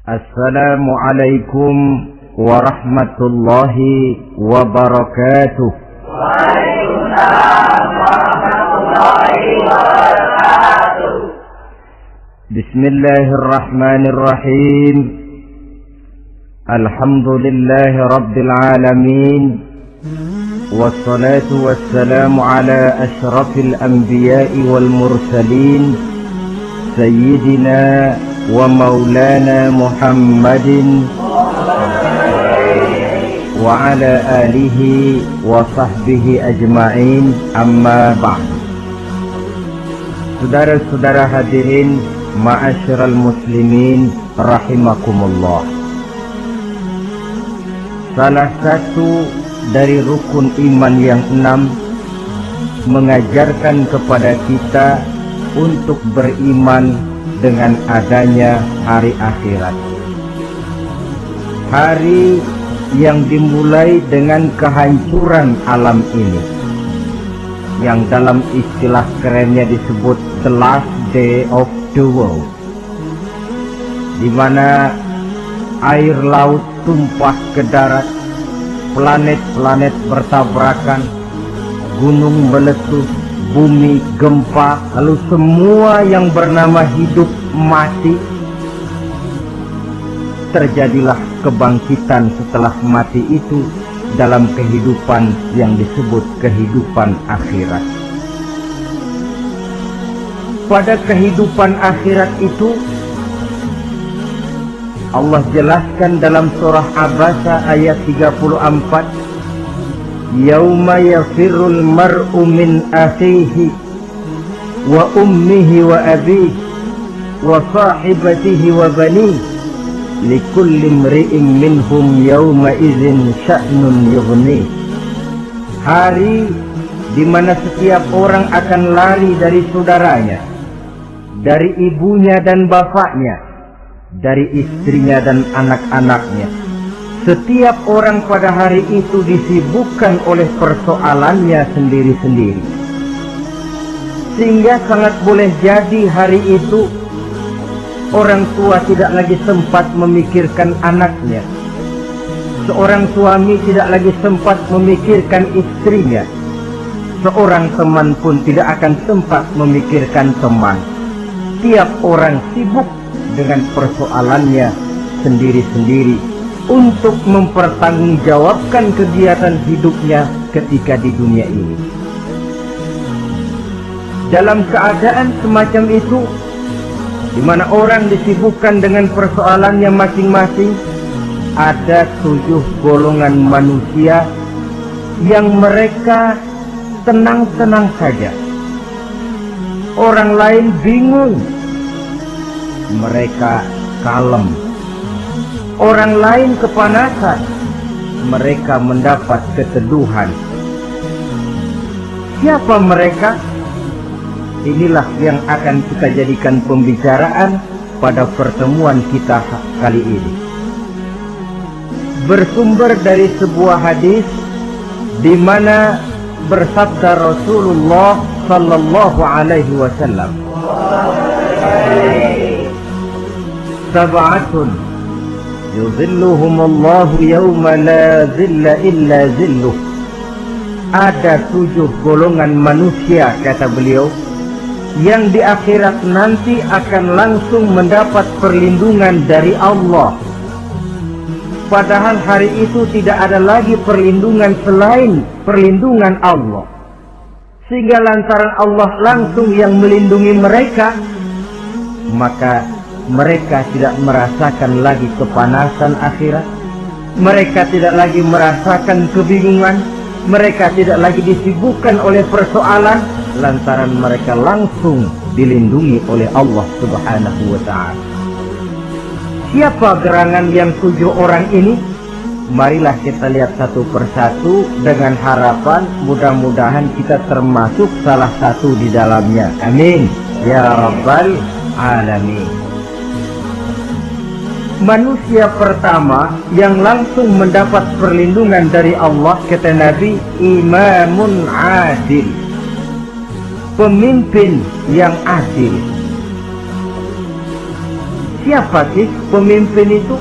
Assalamualaikum warahmatullahi wabarakatuh. Waalaikumsalam warahmatullahi wabarakatuh. Bismillahirrahmanirrahim. Alhamdulillahi rabbil alamin. Wassalatu wassalamu ala ashrafil anbiya'i wal mursalin, Sayyidina wa maulana Muhammadin wa ala alihi wa sahbihi ajma'in, amma ba'd. Saudara-saudara hadirin, ma'asyiral muslimin rahimakumullah. Salah satu dari rukun iman yang 6 mengajarkan kepada kita untuk beriman dengan adanya hari akhirat. Hari yang dimulai dengan kehancuran alam ini, yang dalam istilah kerennya disebut the last day of the world, di mana air laut tumpah ke darat, planet-planet bertabrakan, gunung meletus, bumi gempa, lalu semua yang bernama hidup mati. Terjadilah kebangkitan setelah mati itu dalam kehidupan yang disebut kehidupan akhirat. Pada kehidupan akhirat itu Allah jelaskan dalam surah Abasa ayat 34, Yauma yafirul mar'u min akhihi wa ummihi wa abihi wa sahibatihi wa banihi likulli imri'in minhum yawma idzin sya'nun yughni. Hari di mana setiap orang akan lari dari saudaranya, dari ibunya dan bapaknya, dari istrinya dan anak-anaknya. Setiap orang pada hari itu disibukkan oleh persoalannya sendiri-sendiri. Sehingga sangat boleh jadi hari itu orang tua tidak lagi sempat memikirkan anaknya. Seorang suami tidak lagi sempat memikirkan istrinya. Seorang teman pun tidak akan sempat memikirkan teman. Tiap orang sibuk dengan persoalannya sendiri-sendiri untuk mempertanggungjawabkan kegiatan hidupnya ketika di dunia ini. Dalam keadaan semacam itu, di mana orang disibukkan dengan persoalannya masing-masing, ada 7 golongan manusia yang mereka tenang-tenang saja. Orang lain bingung, mereka kalem. Orang lain kepanasan, mereka mendapat keteduhan. Siapa mereka? Inilah yang akan kita jadikan pembicaraan pada pertemuan kita kali ini. Bersumber dari sebuah hadis di mana bersabda Rasulullah sallallahu alaihi wasallam, Sab'atun yuzilluhumullahu yawma la zilla illa zilluh. Ada 7 golongan manusia, kata beliau, yang di akhirat nanti akan langsung mendapat perlindungan dari Allah. Padahal hari itu tidak ada lagi perlindungan selain perlindungan Allah. Sehingga lantaran Allah langsung yang melindungi mereka, maka mereka tidak merasakan lagi kepanasan akhirat. Mereka tidak lagi merasakan kebingungan. Mereka tidak lagi disibukkan oleh persoalan, lantaran mereka langsung dilindungi oleh Allah Subhanahu wa ta'ala. Siapa gerangan yang 7 orang ini? Marilah kita lihat satu persatu dengan harapan mudah-mudahan kita termasuk salah satu di dalamnya. Amin ya rabbal alamin. Manusia pertama yang langsung mendapat perlindungan dari Allah, kata Nabi, imamun adil, pemimpin yang adil. siapa sih pemimpin itu?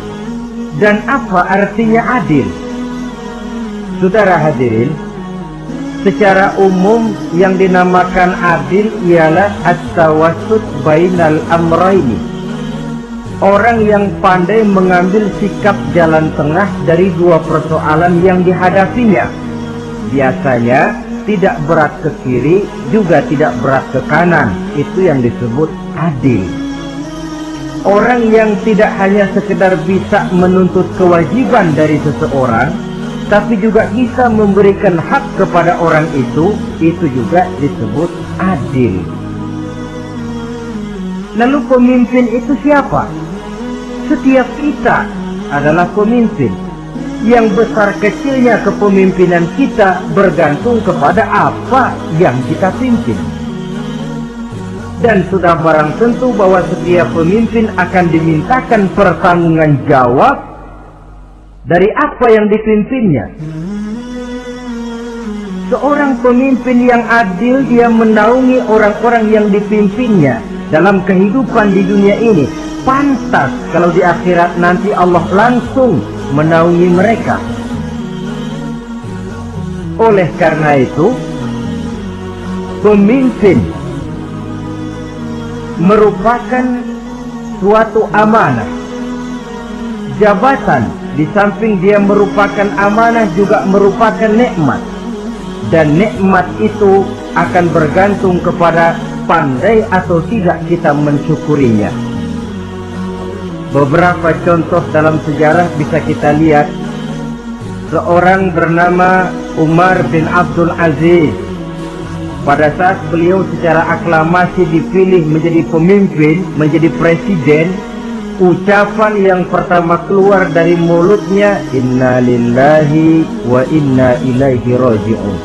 Dan apa artinya adil? Saudara hadirin, secara umum yang dinamakan adil ialah at-tawassut bainal amrayni. Orang yang pandai mengambil sikap jalan tengah dari dua persoalan yang dihadapinya. Biasanya tidak berat ke kiri, juga tidak berat ke kanan. Itu yang disebut adil. Orang yang tidak hanya sekedar bisa menuntut kewajiban dari seseorang, tapi juga bisa memberikan hak kepada orang itu juga disebut adil. Lalu pemimpin itu siapa? Setiap kita adalah pemimpin. Yang besar kecilnya kepemimpinan kita bergantung kepada apa yang kita pimpin. Dan sudah barang tentu bahwa setiap pemimpin akan dimintakan pertanggungan jawab dari apa yang dipimpinnya. Seorang pemimpin yang adil, dia menaungi orang-orang yang dipimpinnya dalam kehidupan di dunia ini. Pantas kalau di akhirat nanti Allah langsung menaungi mereka. Oleh karena itu, pemimpin merupakan suatu amanah. Jabatan di samping dia merupakan amanah juga merupakan nikmat. Dan nikmat itu akan bergantung kepada pandai atau tidak kita mensyukurinya. Beberapa contoh dalam sejarah bisa kita lihat. Seorang bernama Umar bin Abdul Aziz. Pada saat beliau secara aklamasi dipilih menjadi pemimpin, menjadi presiden, ucapan yang pertama keluar dari mulutnya, Inna lillahi wa inna ilaihi raji'un.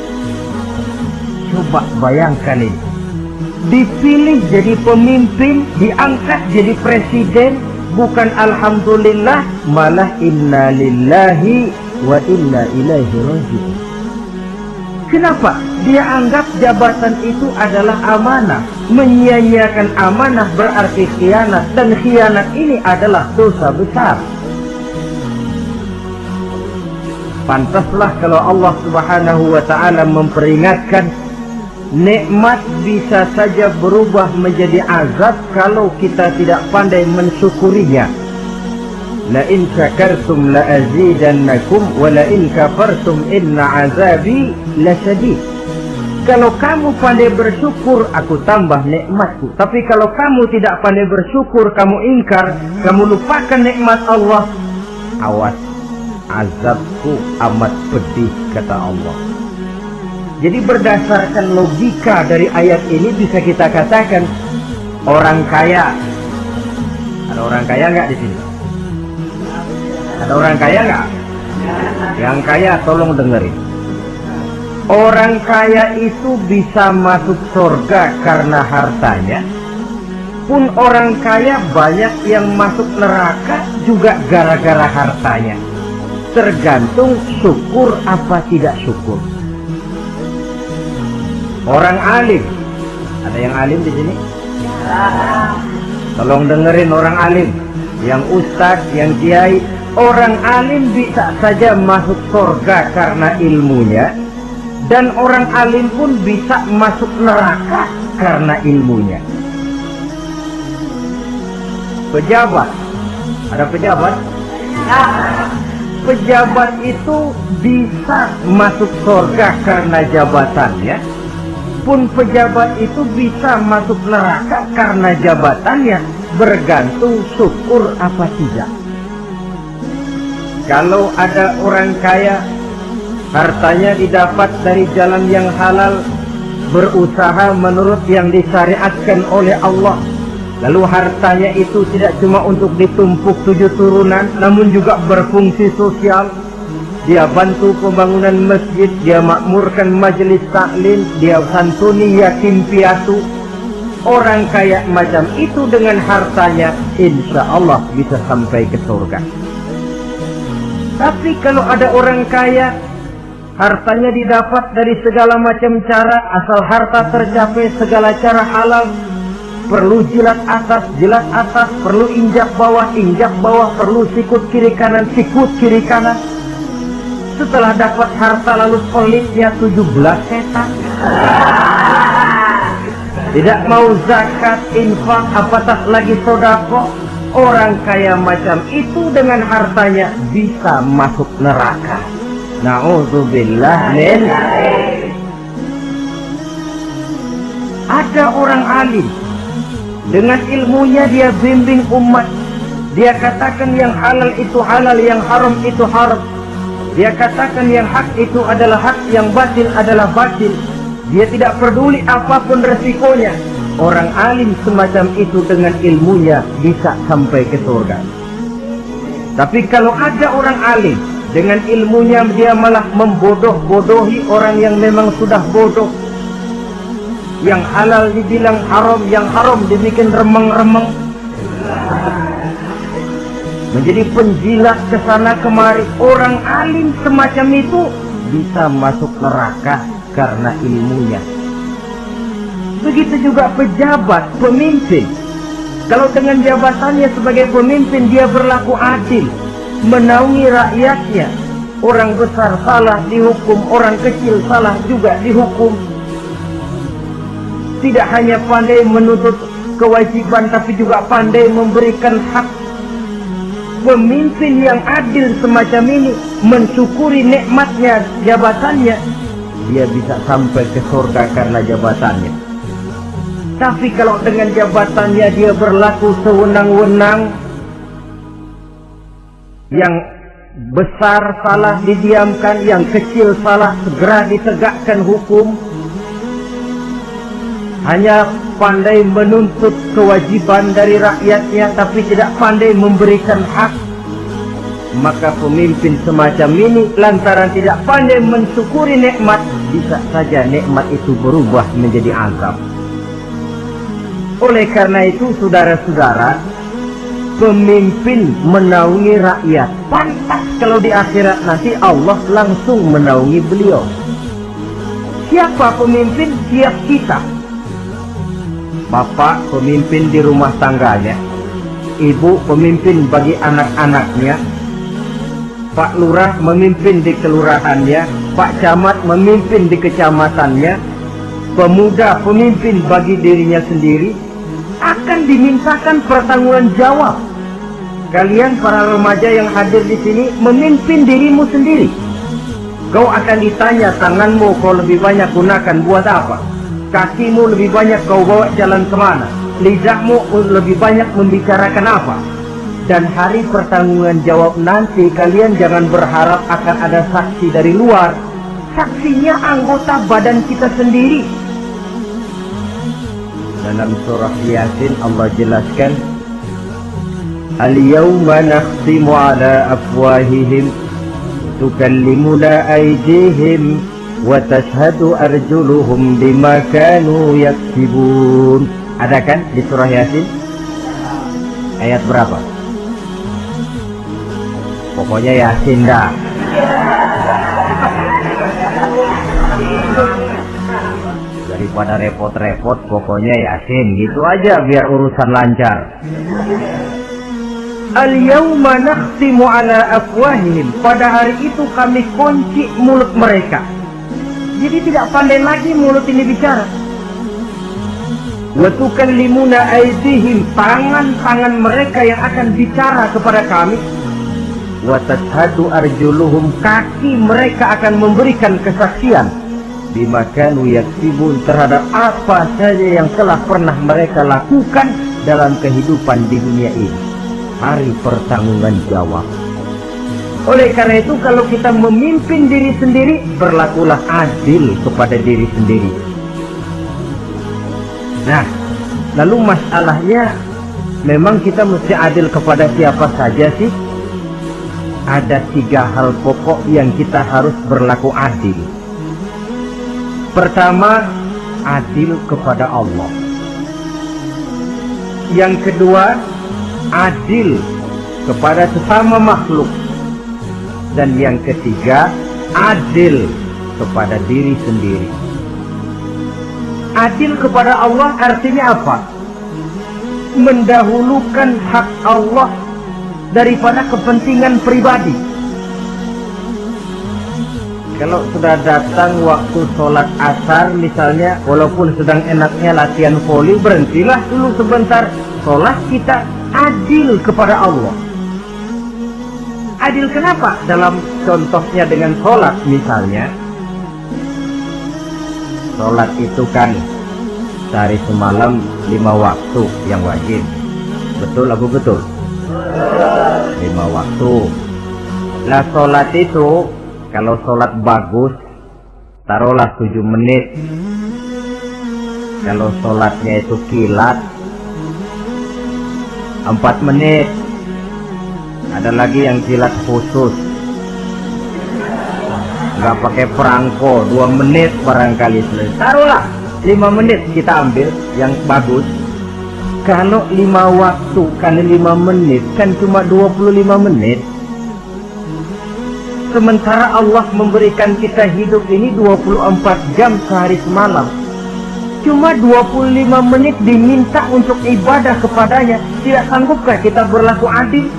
Coba bayangkan ini. Dipilih jadi pemimpin, diangkat jadi presiden, bukan alhamdulillah, malah inna lillahi wa inna ilaihi raji'un. Kenapa? Dia anggap jabatan itu adalah amanah. Menyia-nyiakan amanah berarti khianat, dan khianat ini adalah dosa besar. Pantaslah kalau Allah Subhanahu wa ta'ala memperingatkan, nikmat bisa saja berubah menjadi azab kalau kita tidak pandai mensyukurinya. La in syakartum la azidannakum wa la in kafartum inna azabi lasyadid. Kalau kamu pandai bersyukur, aku tambah nikmatku. Tapi kalau kamu tidak pandai bersyukur, kamu ingkar, kamu lupakan nikmat Allah, awas, azabku amat pedih, kata Allah. Jadi berdasarkan logika dari ayat ini bisa kita katakan orang kaya. Ada orang kaya nggak di sini? Ada orang kaya nggak? Yang kaya tolong dengerin. Orang kaya itu bisa masuk surga karena hartanya. Pun orang kaya banyak yang masuk neraka juga gara-gara hartanya. Tergantung syukur apa tidak syukur. Orang alim, ada yang alim di sini? Tolong dengerin orang alim, yang ustadz, yang kiai. Orang alim bisa saja masuk surga karena ilmunya, dan orang alim pun bisa masuk neraka karena ilmunya. Pejabat, ada pejabat? Pejabat itu bisa masuk surga karena jabatannya, pun pejabat itu bisa masuk neraka karena jabatannya, bergantung syukur apa tidak. Kalau ada orang kaya, hartanya didapat dari jalan yang halal, berusaha menurut yang disyariatkan oleh Allah, lalu hartanya itu tidak cuma untuk ditumpuk 7 turunan, namun juga berfungsi sosial. Dia bantu pembangunan masjid, dia makmurkan majelis taklim, dia santuni yatim piatu. Orang kaya macam itu dengan hartanya, insya Allah bisa sampai ke surga. Tapi kalau ada orang kaya, hartanya didapat dari segala macam cara, asal harta tercapai segala cara halal, perlu jilat atas, perlu injak bawah, perlu sikut kiri kanan, sikut kiri kanan. Setelah dapat harta lalu pelitnya 17 setan. Tidak mau zakat, infak, apatah lagi sodako. Orang kaya macam itu dengan hartanya bisa masuk neraka. Na'udzubillah min. Ada orang alim, dengan ilmunya dia bimbing umat. Dia katakan yang halal itu halal, yang haram itu haram. Dia katakan yang hak itu adalah hak, yang batil adalah batil. Dia tidak peduli apapun resikonya. Orang alim semacam itu dengan ilmunya bisa sampai ke surga. Tapi kalau ada orang alim, dengan ilmunya dia malah membodoh-bodohi orang yang memang sudah bodoh. Yang halal dibilang haram, yang haram dibikin remeng-remeng. Menjadi penjilat ke sana kemari. Orang alim semacam itu bisa masuk neraka karena ilmunya. Begitu juga pejabat, pemimpin. Kalau dengan jabatannya sebagai pemimpin dia berlaku adil, menaungi rakyatnya. Orang besar salah dihukum, orang kecil salah juga dihukum. Tidak hanya pandai menuntut kewajiban, tapi juga pandai memberikan hak. Pemimpin yang adil semacam ini mensyukuri nikmatnya jabatannya, dia bisa sampai ke surga karena jabatannya. Tapi kalau dengan jabatannya dia berlaku sewenang-wenang, yang besar salah didiamkan, yang kecil salah segera ditegakkan hukum, hanya pandai menuntut kewajiban dari rakyatnya tapi tidak pandai memberikan hak, maka pemimpin semacam ini lantaran tidak pandai mensyukuri nikmat, bisa saja nikmat itu berubah menjadi azab. Oleh karena itu saudara-saudara, pemimpin menaungi rakyat, pantas kalau di akhirat nanti Allah langsung menaungi beliau. Siapa pemimpin? Siap kita. Bapak pemimpin di rumah tangganya, ibu pemimpin bagi anak-anaknya, Pak Lurah memimpin di kelurahannya, Pak Camat memimpin di kecamatannya, pemuda pemimpin bagi dirinya sendiri, akan dimintakan pertanggungan jawab. Kalian para remaja yang hadir di sini memimpin dirimu sendiri. Kau akan ditanya, tanganmu kau lebih banyak gunakan buat apa? Kakimu lebih banyak kau bawa jalan kemana? Lidahmu lebih banyak membicarakan apa? Dan hari pertanggungan jawab nanti kalian jangan berharap akan ada saksi dari luar. Saksinya anggota badan kita sendiri. Dalam surah Yasin Allah jelaskan, Al-yawma nakhtimu ala afwahihim tukallimuna aydihim wa tashhadu arjuluhum bima kanu yaksibun. Ada kan di surah Yasin? Ayat berapa? Pokoknya Yasin dah. Daripada repot-repot, pokoknya Yasin gitu aja biar urusan lancar. Al-yawma nakhtimu ala afwahihim. Pada hari itu kami kunci mulut mereka. Jadi tidak pandai lagi mulut ini bicara. Wa tukallimuna aydihim, tangan-tangan mereka yang akan bicara kepada kami. Wa tashhadu arjuluhum, kaki mereka akan memberikan kesaksian bima kanu yaksibun, terhadap apa saja yang telah pernah mereka lakukan dalam kehidupan di dunia ini. Hari pertanggungan jawab. Oleh karena itu kalau kita memimpin diri sendiri, berlakulah adil kepada diri sendiri. Nah, lalu masalahnya memang kita mesti adil kepada siapa saja sih? Ada 3 hal pokok yang kita harus berlaku adil. Pertama, adil kepada Allah. Yang kedua, adil kepada sesama makhluk. Dan yang ketiga, adil kepada diri sendiri. Adil kepada Allah artinya apa? mendahulukan hak Allah daripada kepentingan pribadi. Kalau sudah datang waktu sholat asar misalnya, walaupun sedang enaknya latihan voli, berhentilah dulu sebentar. Sholat kita adil kepada Allah. Adil kenapa? Dalam contohnya dengan sholat misalnya, sholat itu kan sehari semalam 5 waktu yang wajib. Betul apa betul? 5 waktu. Nah sholat itu, kalau sholat bagus, taruhlah 7 menit. Kalau sholatnya itu kilat, 4 menit. Ada lagi yang kilat khusus, nggak pakai perangko, 2 menit barangkali selesai. Taruhlah 5 menit kita ambil yang bagus. Kalau 5 waktu kali 5 menit kan cuma 25 menit. Sementara Allah memberikan kita hidup ini 24 jam sehari semalam. Cuma 25 menit diminta untuk ibadah kepadanya. Tidak sanggupkah kita berlaku adil?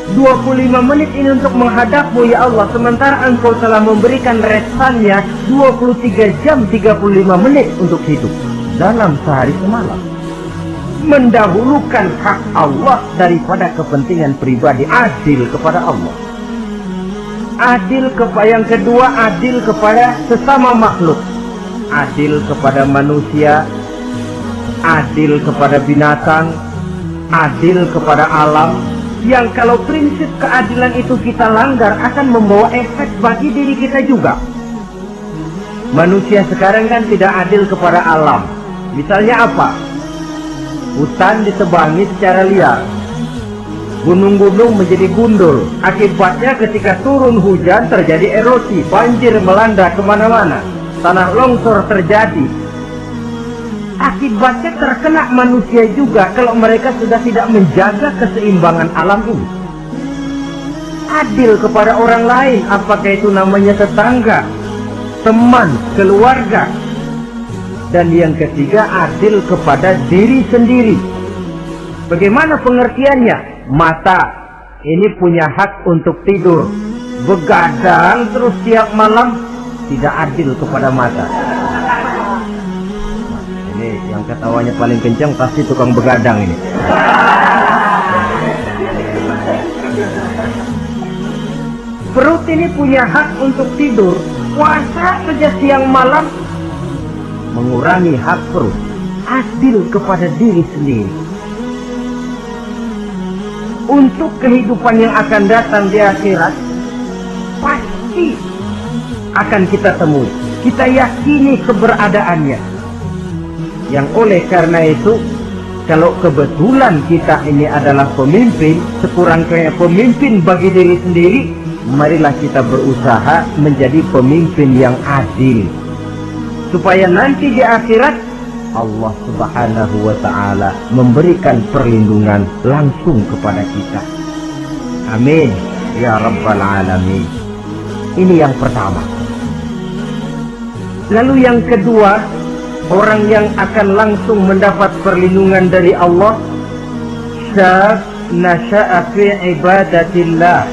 25 menit ini untuk menghadapmu ya Allah, sementara Engkau telah memberikan resannya 23 jam 35 menit untuk hidup dalam sehari semalam. Mendahulukan hak Allah daripada kepentingan pribadi. Adil kepada Allah. Adil kepada yang kedua, adil kepada sesama makhluk. Adil kepada manusia, adil kepada binatang, adil kepada alam. Yang kalau prinsip keadilan itu kita langgar akan membawa efek bagi diri kita juga. Manusia sekarang kan tidak adil kepada alam. Misalnya apa? Hutan ditebangi secara liar, gunung-gunung menjadi gundul. Akibatnya ketika turun hujan terjadi erosi, banjir melanda kemana-mana, tanah longsor terjadi. Akibatnya terkena manusia juga kalau mereka sudah tidak menjaga keseimbangan alam ini. Adil kepada orang lain, apakah itu namanya tetangga, teman, keluarga. Dan yang ketiga, adil kepada diri sendiri. Bagaimana pengertiannya? Mata ini punya hak untuk tidur, begadang terus tiap malam, tidak adil kepada mata. Ini yang ketawanya paling kencang pasti tukang begadang ini. Perut ini punya hak untuk tidur, puasa saja siang malam, mengurangi hak perut. Adil kepada diri sendiri. Untuk kehidupan yang akan datang di akhirat, pasti akan kita temui. Kita yakini keberadaannya. Yang oleh karena itu, kalau kebetulan kita ini adalah pemimpin, sekurang-kurangnya pemimpin bagi diri sendiri, marilah kita berusaha menjadi pemimpin yang adil. Supaya nanti di akhirat, Allah Subhanahu wa ta'ala memberikan perlindungan langsung kepada kita. Amin ya Rabbal Alamin. Ini yang pertama. Lalu yang kedua, orang yang akan langsung mendapat perlindungan dari Allah, syab nasha'a fi ibadatillah.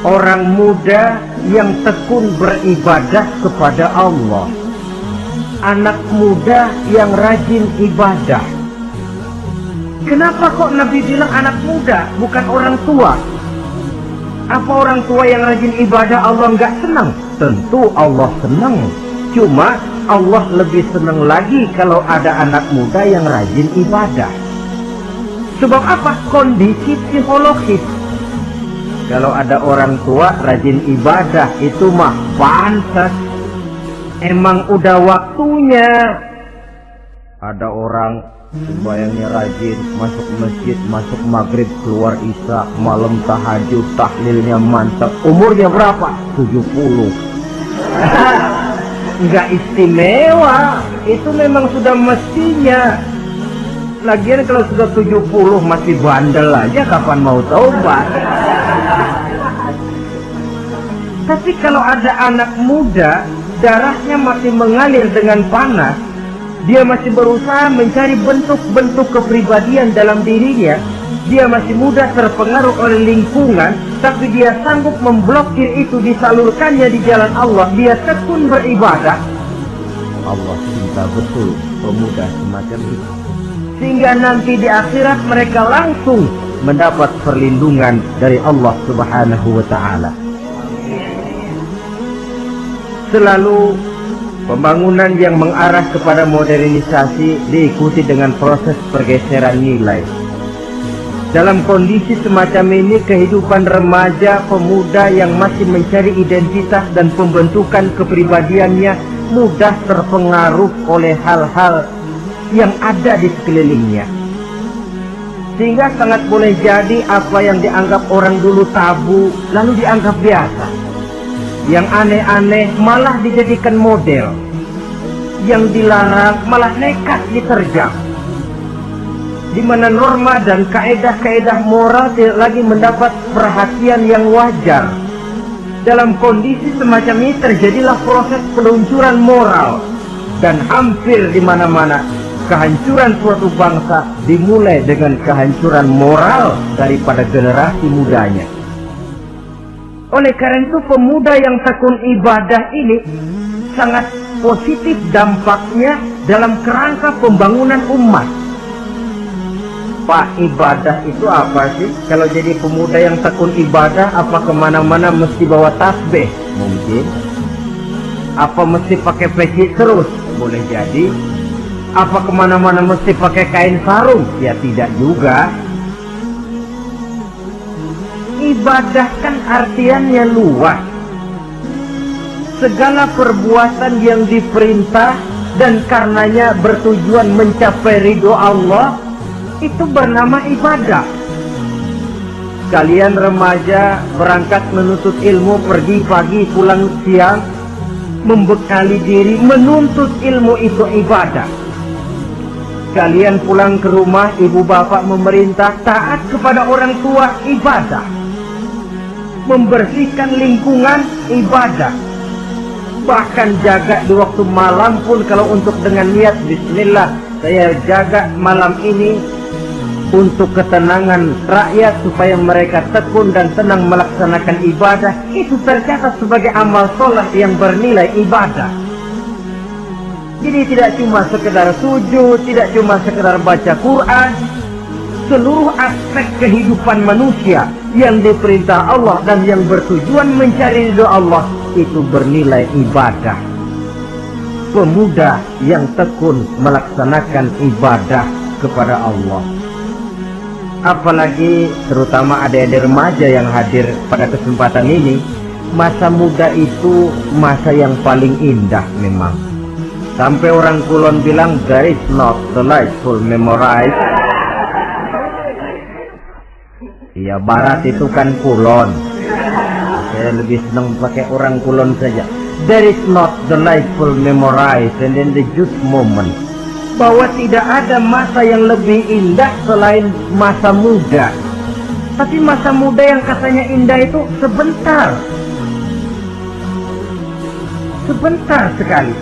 Orang muda yang tekun beribadah kepada Allah. Anak muda yang rajin ibadah. Kenapa kok Nabi bilang anak muda, bukan orang tua? Apa orang tua yang rajin ibadah Allah nggak senang? Tentu Allah senang. Cuma Allah lebih senang lagi kalau ada anak muda yang rajin ibadah. Sebab apa? Kondisi psikologis. Kalau ada orang tua rajin ibadah, itu mah pantas. Emang udah waktunya. Ada orang sembahyangnya rajin, masuk masjid, masuk maghrib, keluar isya, malam tahajud, tahlilnya mantap. Umurnya berapa? 70. Enggak istimewa. Itu memang sudah mestinya. Lagian kalau sudah 70 masih bandel aja, kapan mau taubat? Tapi kalau ada anak muda, darahnya masih mengalir dengan panas, Dia masih berusaha mencari bentuk-bentuk kepribadian dalam dirinya. Dia masih mudah terpengaruh oleh lingkungan, tapi dia sanggup memblokir itu, disalurkannya di jalan Allah. Dia tekun beribadah. Allah cinta betul pemuda semacam itu, sehingga nanti di akhirat mereka langsung mendapat perlindungan dari Allah Subhanahu wa ta'ala. Selalu pembangunan yang mengarah kepada modernisasi diikuti dengan proses pergeseran nilai. Dalam kondisi semacam ini, kehidupan remaja pemuda yang masih mencari identitas dan pembentukan kepribadiannya mudah terpengaruh oleh hal-hal yang ada di sekelilingnya. Sehingga sangat boleh jadi apa yang dianggap orang dulu tabu lalu dianggap biasa. Yang aneh-aneh malah dijadikan model. Yang dilarang malah nekat diterjang. Di mana norma dan kaedah-kaedah moral tidak lagi mendapat perhatian yang wajar. Dalam kondisi semacam ini terjadilah proses peluncuran moral, dan hampir di mana-mana kehancuran suatu bangsa dimulai dengan kehancuran moral daripada generasi mudanya. Oleh karena itu, pemuda yang tekun ibadah ini sangat positif dampaknya dalam kerangka pembangunan umat. Pak, ibadah itu apa sih? Kalau jadi pemuda yang tekun ibadah, apa kemana-mana mesti bawa tasbih? Mungkin. Apa mesti pakai peci terus? Boleh jadi. Apa kemana-mana mesti pakai kain sarung? Ya tidak juga. Ibadah kan artiannya luas. Segala perbuatan yang diperintah dan karenanya bertujuan mencapai ridho Allah, itu bernama ibadah. Kalian remaja berangkat menuntut ilmu, pergi pagi pulang siang, membekali diri menuntut ilmu, itu ibadah. Kalian pulang ke rumah, ibu bapak memerintah taat kepada orang tua, ibadah. Membersihkan lingkungan, ibadah. Bahkan jaga di waktu malam pun, kalau untuk dengan niat bismillah, saya jaga malam ini untuk ketenangan rakyat supaya mereka tekun dan tenang melaksanakan ibadah, itu tercatat sebagai amal soleh yang bernilai ibadah. Jadi tidak cuma sekedar sujud, tidak cuma sekedar baca Quran, seluruh aspek kehidupan manusia yang diperintah Allah dan yang bertujuan mencari ridho Allah itu bernilai ibadah. Pemuda yang tekun melaksanakan ibadah kepada Allah, apalagi terutama adik-adik remaja yang hadir pada kesempatan ini, masa muda itu masa yang paling indah memang. Sampai orang Kulon bilang, there is not delightful memorize. Iya, barat itu kan Kulon. Saya lebih senang pakai orang Kulon saja. There is not delightful memorize and then the youth moment. Bahwa tidak ada masa yang lebih indah selain masa muda. Tapi masa muda yang katanya indah itu sebentar. Sebentar sekali.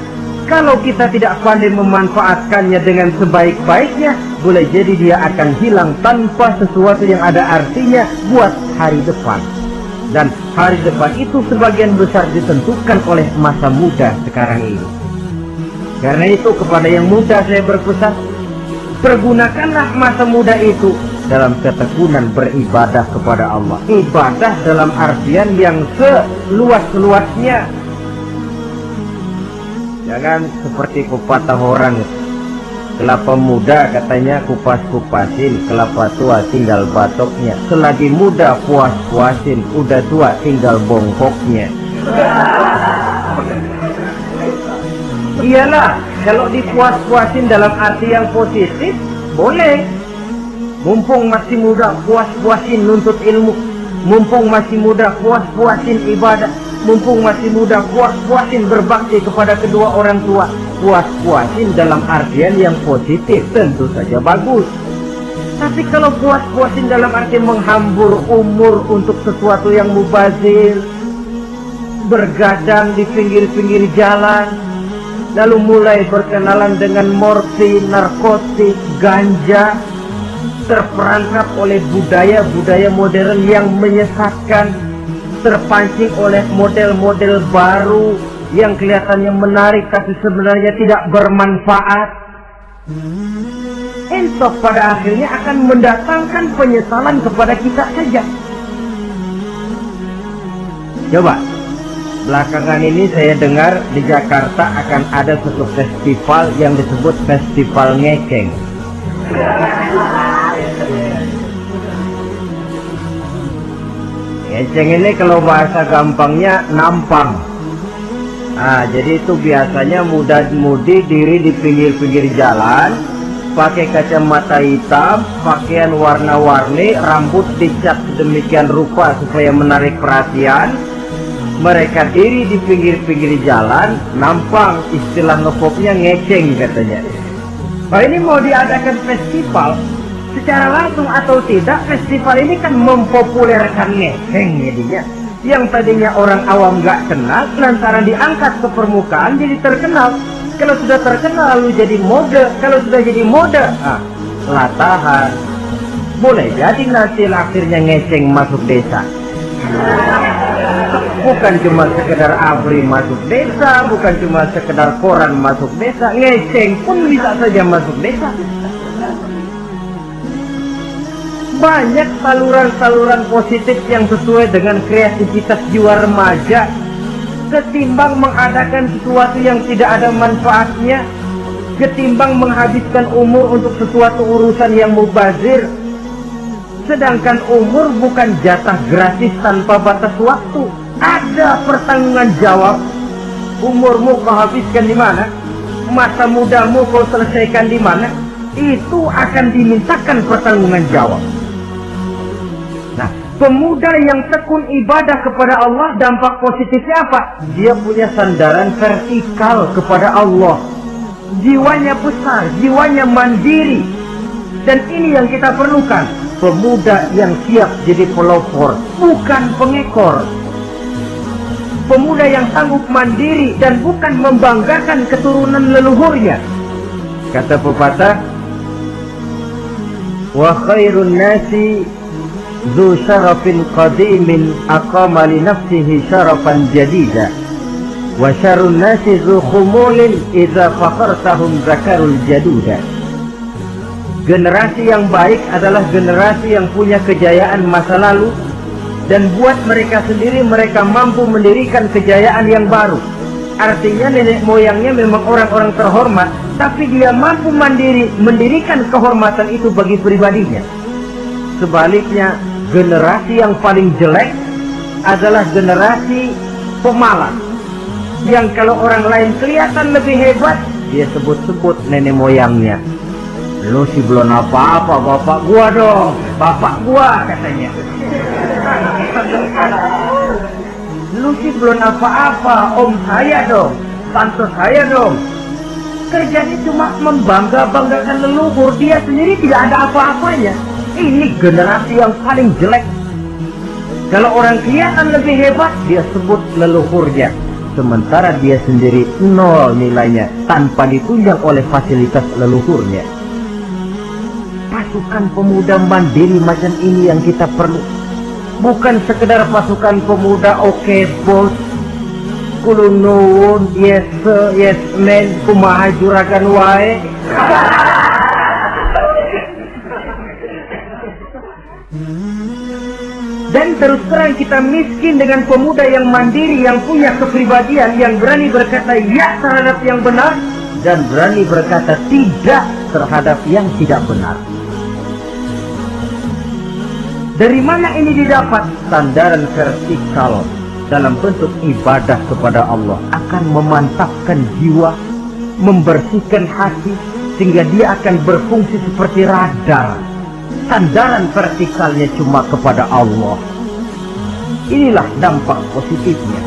Kalau kita tidak pandai memanfaatkannya dengan sebaik-baiknya, boleh jadi dia akan hilang tanpa sesuatu yang ada artinya buat hari depan. Dan hari depan itu sebagian besar ditentukan oleh masa muda sekarang ini. Karena itu kepada yang muda saya berpesan, pergunakanlah masa muda itu dalam ketekunan beribadah kepada Allah. Ibadah dalam artian yang seluas-luasnya. Jangan seperti pepatah orang, kelapa muda katanya kupas-kupasin, kelapa tua tinggal batoknya. Selagi muda puas-puasin, udah tua tinggal bongkoknya. Iyalah, kalau dipuas-puasin dalam arti yang positif, boleh. Mumpung masih muda, puas-puasin nuntut ilmu. Mumpung masih muda, puas-puasin ibadah. Mumpung masih muda, puas-puasin berbakti kepada kedua orang tua. Puas-puasin dalam artian yang positif, tentu saja bagus. Tapi kalau puas-puasin dalam arti menghambur umur untuk sesuatu yang mubazir, bergadang di pinggir-pinggir jalan, lalu mulai berkenalan dengan morfin, narkotik, ganja, terperangkap oleh budaya-budaya modern yang menyesatkan, terpancing oleh model-model baru yang kelihatannya menarik tapi sebenarnya tidak bermanfaat. Entah pada akhirnya akan mendatangkan penyesalan kepada kita saja. Coba, belakangan ini saya dengar di Jakarta akan ada suatu festival yang disebut Festival Ngekeng. Ngeceng ini kalau bahasa gampangnya nampang. Jadi itu biasanya muda-mudi diri di pinggir-pinggir jalan, pakai kacamata hitam, pakaian warna-warni, rambut dicat sedemikian rupa supaya menarik perhatian. Mereka diri di pinggir-pinggir jalan, nampang, istilah ngepopnya ngeceng katanya. Ini mau diadakan festival, secara langsung atau tidak, festival ini kan mempopulerkan ngeceng jadinya. Yang tadinya orang awam gak kenal, lantaran diangkat ke permukaan jadi terkenal. Kalau sudah terkenal lalu jadi mode, kalau sudah jadi mode, latahan. Boleh jadi nanti akhirnya ngeceng masuk desa. Bukan cuma sekedar abri masuk desa, bukan cuma sekedar koran masuk desa, ngeceng pun bisa saja masuk desa. Banyak saluran-saluran positif yang sesuai dengan kreativitas jiwa remaja, ketimbang mengadakan sesuatu yang tidak ada manfaatnya, ketimbang menghabiskan umur untuk sesuatu urusan yang mubazir. Sedangkan umur bukan jatah gratis tanpa batas waktu. Ada pertanggungan jawab. Umurmu kau habiskan di mana? Masa mudamu kau selesaikan di mana? Itu akan dimintakan pertanggungan jawab. Nah, pemuda yang tekun ibadah kepada Allah, dampak positifnya apa? Dia punya sandaran vertikal kepada Allah. Jiwanya besar, jiwanya mandiri. Dan ini yang kita perlukan. Pemuda yang siap jadi pelopor, bukan pengekor. Pemuda yang sanggup mandiri dan bukan membanggakan keturunan leluhurnya. Kata pepatah, wa khairun nasi dzu syarafin qadimin aqama li nafsihi syarafan jadida wa syarrun nasi dzu khumulin idza faqartahum zakarul jaduda. Generasi yang baik adalah generasi yang punya kejayaan masa lalu, dan buat mereka sendiri mereka mampu mendirikan kejayaan yang baru. Artinya nenek moyangnya memang orang-orang terhormat, tapi dia mampu mandiri mendirikan kehormatan itu bagi pribadinya. Sebaliknya, generasi yang paling jelek adalah generasi pemalas, yang kalau orang lain kelihatan lebih hebat, dia sebut-sebut nenek moyangnya. Lu sih belum apa-apa, bapak gua dong, bapak gua katanya. Lu sih belum apa-apa, om saya dong, tante saya dong. Kerjanya cuma membangga-banggakan leluhur, dia sendiri tidak ada apa-apanya. Ini generasi yang paling jelek. Kalau orang kelihatan lebih hebat, dia sebut leluhurnya, sementara dia sendiri nol nilainya tanpa ditunjang oleh fasilitas leluhurnya. Pasukan pemuda mandiri macam ini yang kita perlu. Bukan sekedar pasukan pemuda oke bos, kulun nuwun, yes sir, yes man, kumaha juragan wae. Dan terus terang kita miskin dengan pemuda yang mandiri, yang punya kepribadian, yang berani berkata ya terhadap yang benar dan berani berkata tidak terhadap yang tidak benar. Dari mana ini didapat? Sandaran vertikal dalam bentuk ibadah kepada Allah akan memantapkan jiwa, membersihkan hati, sehingga dia akan berfungsi seperti radar. Sandaran vertikalnya cuma kepada Allah. Inilah dampak positifnya.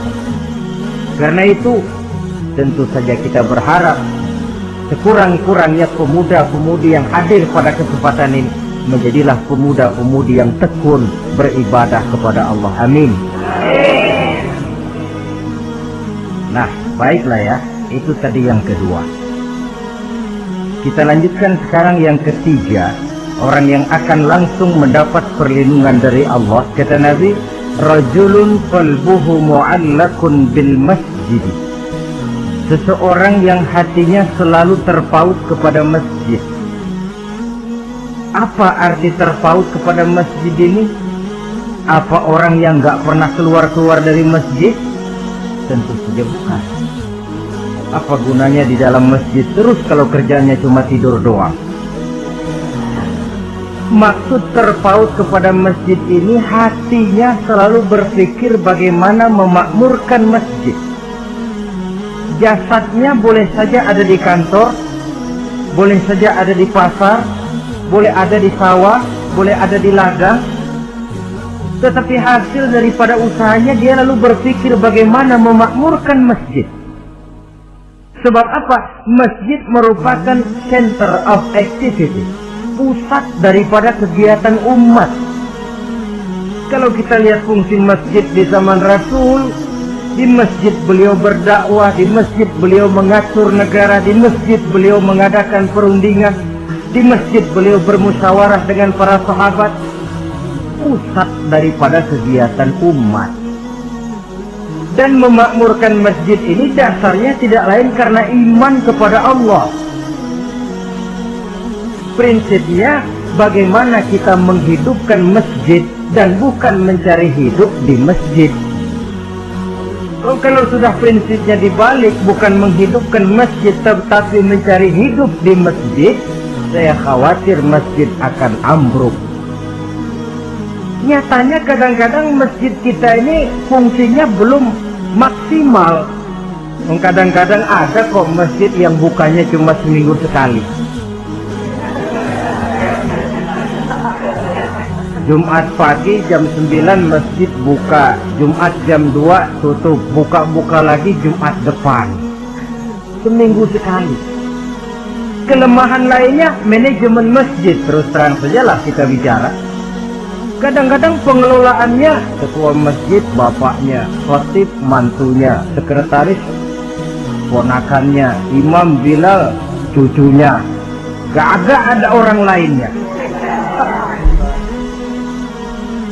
Karena itu, tentu saja kita berharap sekurang-kurangnya pemuda-pemudi yang hadir pada kesempatan ini menjadilah pemuda-pemudi yang tekun beribadah kepada Allah. Amin. Nah, baiklah ya. Itu tadi yang kedua. Kita lanjutkan sekarang yang ketiga. Orang yang akan langsung mendapat perlindungan dari Allah, kata Nabi, rajulun qalbuhu mu'allakun bil masjid. Seseorang yang hatinya selalu terpaut kepada masjid. Apa arti terpaut kepada masjid ini? Apa orang yang gak pernah keluar-keluar dari masjid? Tentu saja bukan. Apa gunanya di dalam masjid terus kalau kerjanya cuma tidur doang? Maksud terpaut kepada masjid ini, hatinya selalu berpikir bagaimana memakmurkan masjid. Jasadnya boleh saja ada di kantor, boleh saja ada di pasar, boleh ada di sawah, boleh ada di ladang, tetapi hasil daripada usahanya dia lalu berpikir bagaimana memakmurkan masjid. Sebab apa? Masjid merupakan center of activity, pusat daripada kegiatan umat. Kalau kita lihat fungsi masjid di zaman Rasul, di masjid beliau berdakwah, di masjid beliau mengatur negara, di masjid beliau mengadakan perundingan, di masjid beliau bermusyawarah dengan para sahabat. Pusat daripada kegiatan umat. Dan memakmurkan masjid ini dasarnya tidak lain karena iman kepada Allah. Prinsipnya bagaimana kita menghidupkan masjid dan bukan mencari hidup di masjid. Kalau sudah prinsipnya dibalik, bukan menghidupkan masjid tetapi mencari hidup di masjid, saya khawatir masjid akan ambruk. Nyatanya kadang-kadang masjid kita ini fungsinya belum maksimal. Kadang-kadang ada kok masjid yang bukanya cuma seminggu sekali. Jumat pagi jam 9 masjid buka, Jumat jam 2 tutup, buka-buka lagi Jumat depan. Seminggu sekali. Kelemahan lainnya manajemen masjid, terus terang sajalah kita bicara. Kadang-kadang pengelolaannya ketua masjid bapaknya, khotib mantunya, sekretaris ponakannya, imam Bilal cucunya. Gak ada orang lainnya.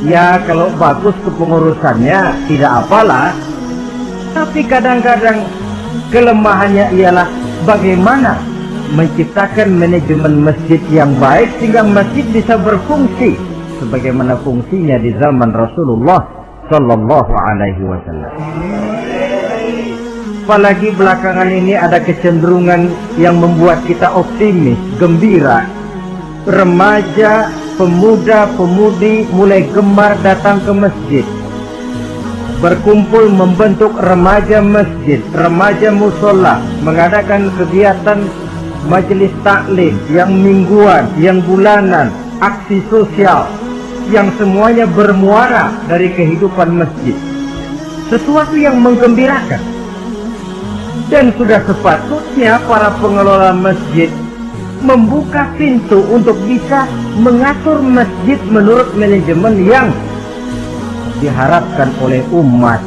Ya kalau bagus kepengurusannya tidak apalah. Tapi kadang-kadang kelemahannya ialah bagaimana menciptakan manajemen masjid yang baik sehingga masjid bisa berfungsi sebagaimana fungsinya di zaman Rasulullah Sallallahu Alaihi Wasallam. Apalagi belakangan ini ada kecenderungan yang membuat kita optimis, gembira. Remaja, pemuda-pemudi mulai gemar datang ke masjid, berkumpul membentuk remaja masjid, remaja musola, mengadakan kegiatan majelis taklim yang mingguan, yang bulanan, aksi sosial, yang semuanya bermuara dari kehidupan masjid. Sesuatu yang menggembirakan. Dan sudah sepatutnya para pengelola masjid membuka pintu untuk bisa mengatur masjid menurut manajemen yang diharapkan oleh umat.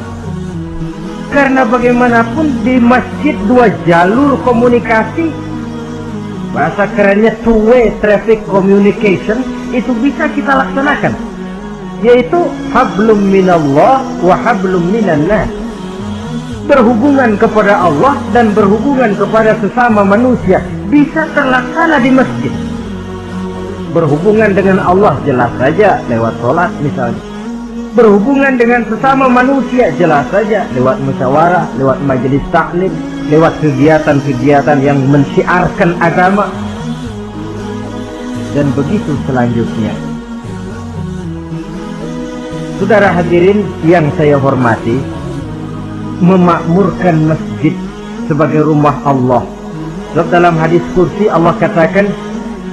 Karena bagaimanapun di masjid dua jalur komunikasi, bahasa kerennya two-way traffic communication, itu bisa kita laksanakan, yaitu hablum minallah wa hablum minan nas. Berhubungan kepada Allah dan berhubungan kepada sesama manusia bisa terlaksana di masjid. Berhubungan dengan Allah jelas saja lewat sholat misalnya. Berhubungan dengan sesama manusia jelas saja lewat musyawarah, lewat majelis taklim, lewat kegiatan-kegiatan yang mensiarkan agama. Dan begitu selanjutnya. Saudara hadirin yang saya hormati, memakmurkan masjid sebagai rumah Allah. Sebab dalam hadis kursi Allah katakan,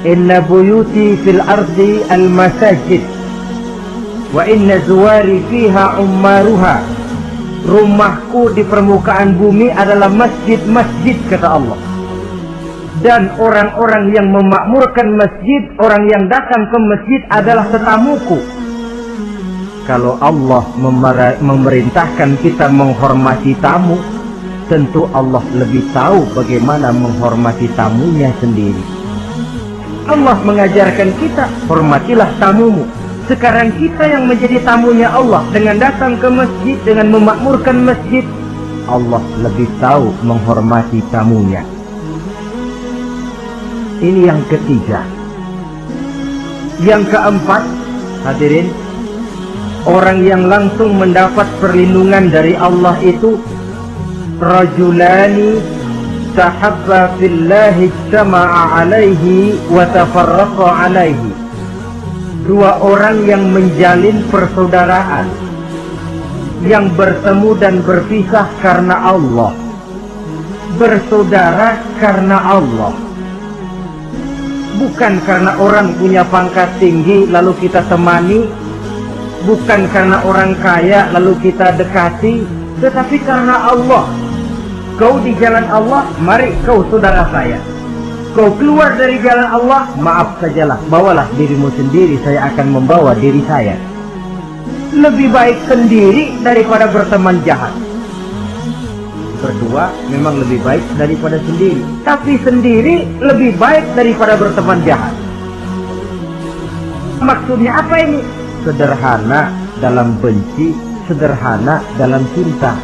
inna buyuti fil ardi al masajid wa inna zuwari fiha ummaruha. Rumahku di permukaan bumi adalah masjid-masjid, kata Allah. Dan orang-orang yang memakmurkan masjid, orang yang datang ke masjid adalah tetamuku. Kalau Allah memerintahkan kita menghormati tamu, tentu Allah lebih tahu bagaimana menghormati tamunya sendiri. Allah mengajarkan kita, hormatilah tamumu. Sekarang kita yang menjadi tamunya Allah dengan datang ke masjid, dengan memakmurkan masjid, Allah lebih tahu menghormati tamunya. Ini yang ketiga. Yang keempat, hadirin, orang yang langsung mendapat perlindungan dari Allah itu rajulani tahabba fillahi ijtama'a alaihi wa tafarraqa alaihi. Dua orang yang menjalin persaudaraan, yang bertemu dan berpisah karena Allah, bersaudara karena Allah, bukan karena orang punya pangkat tinggi lalu kita temani, bukan karena orang kaya lalu kita dekati, tetapi karena Allah. Kau di jalan Allah, mari kau saudara saya. Kau keluar dari jalan Allah, maaf sajalah, bawalah dirimu sendiri, saya akan membawa diri saya. Lebih baik sendiri daripada berteman jahat. Berdua memang lebih baik daripada sendiri, tapi sendiri lebih baik daripada berteman jahat. Maksudnya apa ini? Sederhana dalam benci, sederhana dalam cinta.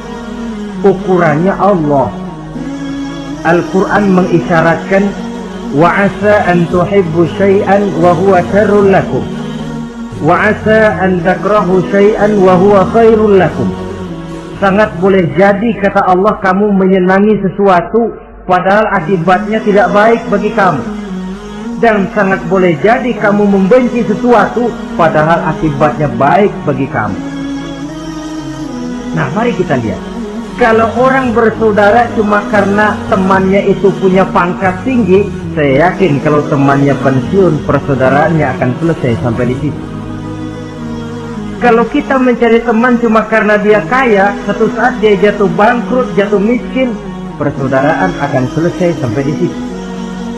Ukurannya Allah. Al-Quran mengisyaratkan wa asa an tuhibbu syai'an wa huwa syarrun lakum wa asa an takrahu syai'an wa huwa khairul lakum. Sangat boleh jadi, kata Allah, kamu menyenangi sesuatu padahal akibatnya tidak baik bagi kamu, dan sangat boleh jadi kamu membenci sesuatu padahal akibatnya baik bagi kamu. Nah, mari kita lihat. Kalau orang bersaudara cuma karena temannya itu punya pangkat tinggi, saya yakin kalau temannya pensiun, persaudaraannya akan selesai sampai di situ. Kalau kita mencari teman cuma karena dia kaya, satu saat dia jatuh bangkrut, jatuh miskin, persaudaraan akan selesai sampai di situ.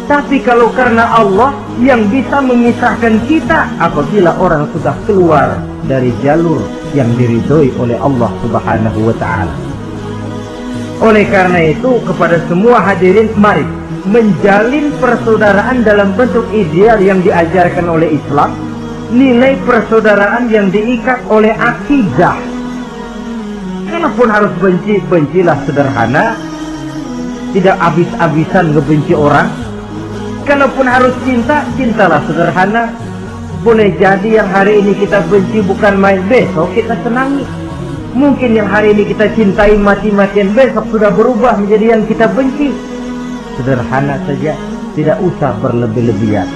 Tapi kalau karena Allah yang bisa memisahkan kita apabila orang sudah keluar dari jalur yang diridhoi oleh Allah Subhanahu wa ta'ala. Oleh karena itu, kepada semua hadirin, mari menjalin persaudaraan dalam bentuk ideal yang diajarkan oleh Islam, nilai persaudaraan yang diikat oleh akidah. Kalaupun harus benci, bencilah sederhana, tidak habis-habisan ngebenci orang. Kalaupun harus cinta, cintalah sederhana. Boleh jadi yang hari ini kita benci bukan main, besok kita senangi. Mungkin yang hari ini kita cintai mati-matian, besok sudah berubah menjadi yang kita benci. Sederhana saja, tidak usah berlebih-lebihan.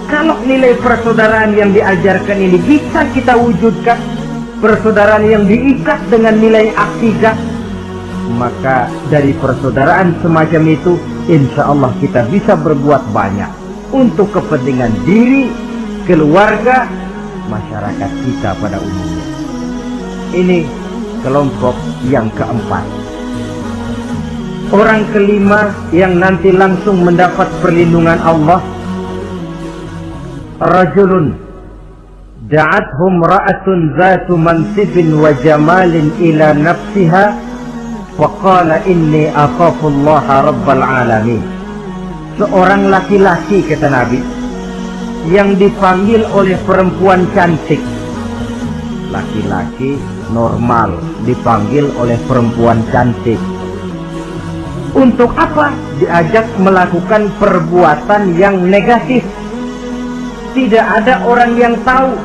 Kalau nilai persaudaraan yang diajarkan ini bisa kita wujudkan, persaudaraan yang diikat dengan nilai akidah, maka dari persaudaraan semacam itu, insya Allah kita bisa berbuat banyak untuk kepentingan diri, keluarga, masyarakat kita pada umumnya. Ini kelompok yang keempat. Orang kelima yang nanti langsung mendapat perlindungan Allah, rajulun da'athum ra'atun zatu mansibin wa jamalin ila nafsiha faqala inni akhafullaha rabbal alamin. Seorang laki-laki, kata Nabi, yang dipanggil oleh perempuan cantik. Laki-laki normal dipanggil oleh perempuan cantik. Untuk apa? Diajak melakukan perbuatan yang negatif. Tidak ada orang yang tahu.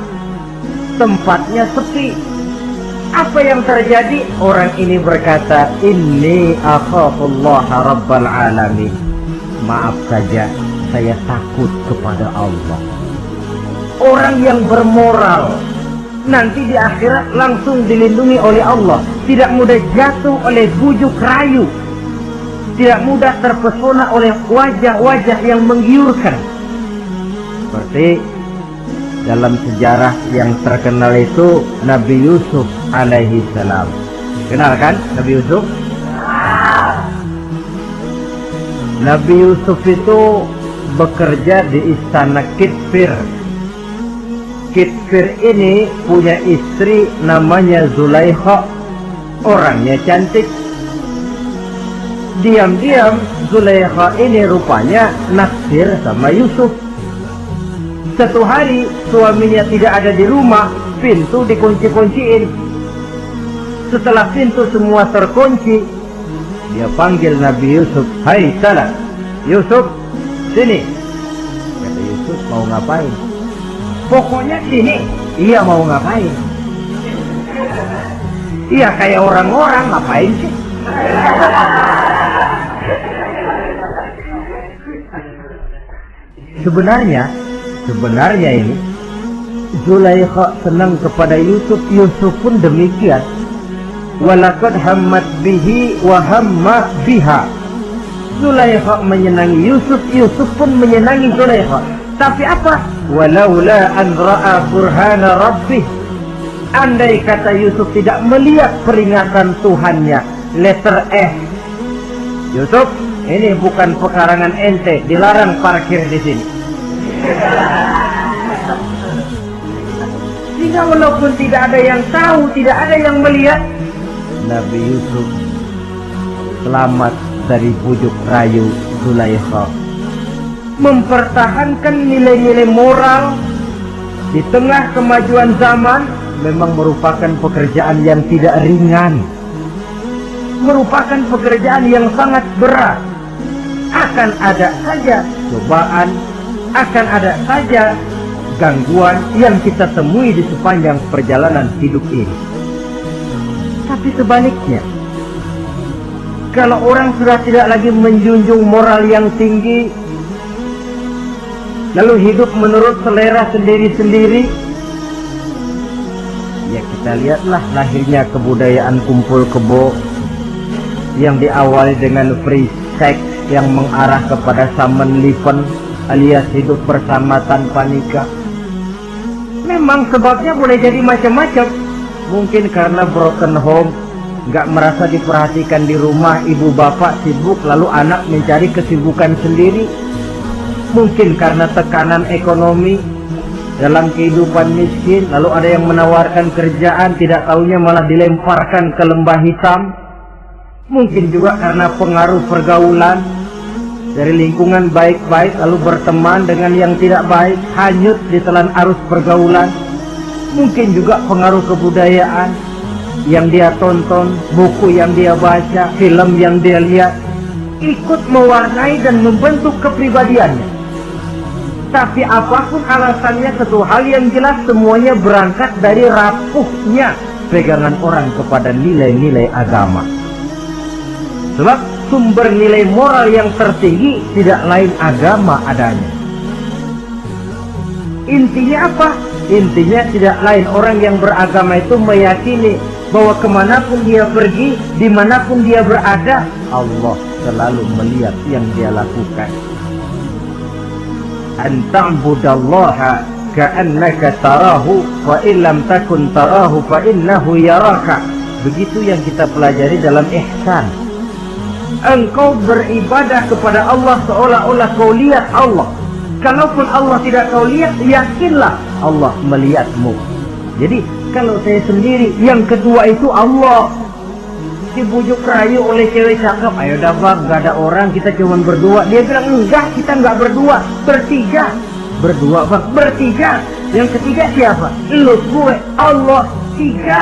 Tempatnya sepi. Apa yang terjadi? Orang ini berkata, inni akhafullaha rabbal alamin. Maaf saja, saya takut kepada Allah. Orang yang bermoral nanti di akhirat langsung dilindungi oleh Allah, tidak mudah jatuh oleh bujuk rayu, tidak mudah terpesona oleh wajah-wajah yang menggiurkan. Seperti dalam sejarah yang terkenal itu Nabi Yusuf alaihi salam. Kenal kan Nabi Yusuf? Nabi Yusuf itu bekerja di istana Kitfir. Kitfir ini punya istri namanya Zulaikha. orangnya cantik. Diam-diam Zulaikha ini rupanya naksir sama Yusuf. Satu hari suaminya tidak ada di rumah, pintu dikunci-kunciin. Setelah pintu semua terkunci, dia panggil Nabi Yusuf, "Hai salah, Yusuf, sini." Kata Yusuf, "Mau ngapain?" "Pokoknya sini." "Iya, mau ngapain?" "Iya, kayak orang-orang, ngapain sih?" Sebenarnya ini Zulaikha senang kepada Yusuf, Yusuf pun demikian. Walaqad hammat bihi wa hamma biha. Zulaikha menyenangi Yusuf, Yusuf pun menyenangi Zulaikha. Tapi apa? Walaula an ra'a burhana rabbih. Andai kata Yusuf tidak melihat peringatan Tuhannya, letter S. Yusuf, ini bukan pekarangan ente, dilarang parkir di sini. Sehingga walaupun tidak ada yang tahu, tidak ada yang melihat, Nabi Yusuf selamat dari bujuk rayu Zulaikha. Mempertahankan nilai-nilai moral di tengah kemajuan zaman memang merupakan pekerjaan yang tidak ringan. Merupakan pekerjaan yang sangat berat. Akan ada saja cobaan, akan ada saja gangguan yang kita temui di sepanjang perjalanan hidup ini. Tapi sebaliknya, kalau orang sudah tidak lagi menjunjung moral yang tinggi, lalu hidup menurut selera sendiri-sendiri, ya kita lihatlah lahirnya kebudayaan kumpul kebo yang diawali dengan free sex yang mengarah kepada summon liven alias hidup bersama tanpa nikah. Memang sebabnya boleh jadi macam-macam. Mungkin karena broken home, nggak merasa diperhatikan di rumah, ibu bapak sibuk lalu anak mencari kesibukan sendiri. Mungkin karena tekanan ekonomi dalam kehidupan miskin, lalu ada yang menawarkan kerjaan, tidak taunya malah dilemparkan ke lembah hitam. Mungkin juga karena pengaruh pergaulan dari lingkungan baik-baik lalu berteman dengan yang tidak baik, hanyut di telan arus pergaulan. Mungkin juga pengaruh kebudayaan yang dia tonton, buku yang dia baca, film yang dia lihat, ikut mewarnai dan membentuk kepribadiannya. Tapi apapun alasannya, satu hal yang jelas semuanya berangkat dari rapuhnya pegangan orang kepada nilai-nilai agama. Sebab sumber nilai moral yang tertinggi tidak lain agama adanya. Intinya apa? Intinya tidak lain orang yang beragama itu meyakini bahwa kemanapun dia pergi, dimanapun dia berada, Allah selalu melihat yang dia lakukan. An ta'budallaha ka'annaka tarahu fa illam takun tarahu fa innahu yaraka. Begitu yang kita pelajari dalam ihsan. Engkau beribadah kepada Allah seolah-olah kau lihat Allah. Kalaupun Allah tidak kau lihat, yakinlah Allah melihatmu. Jadi kalau saya sendiri, yang kedua itu Allah. Dibujuk rayu oleh cewek cakep, ayo dah bang, gak ada orang, kita cuma berdua. Dia bilang enggak, kita nggak berdua, bertiga. Berdua bang, bertiga. Yang ketiga siapa? Lu, gue, Allah, tiga.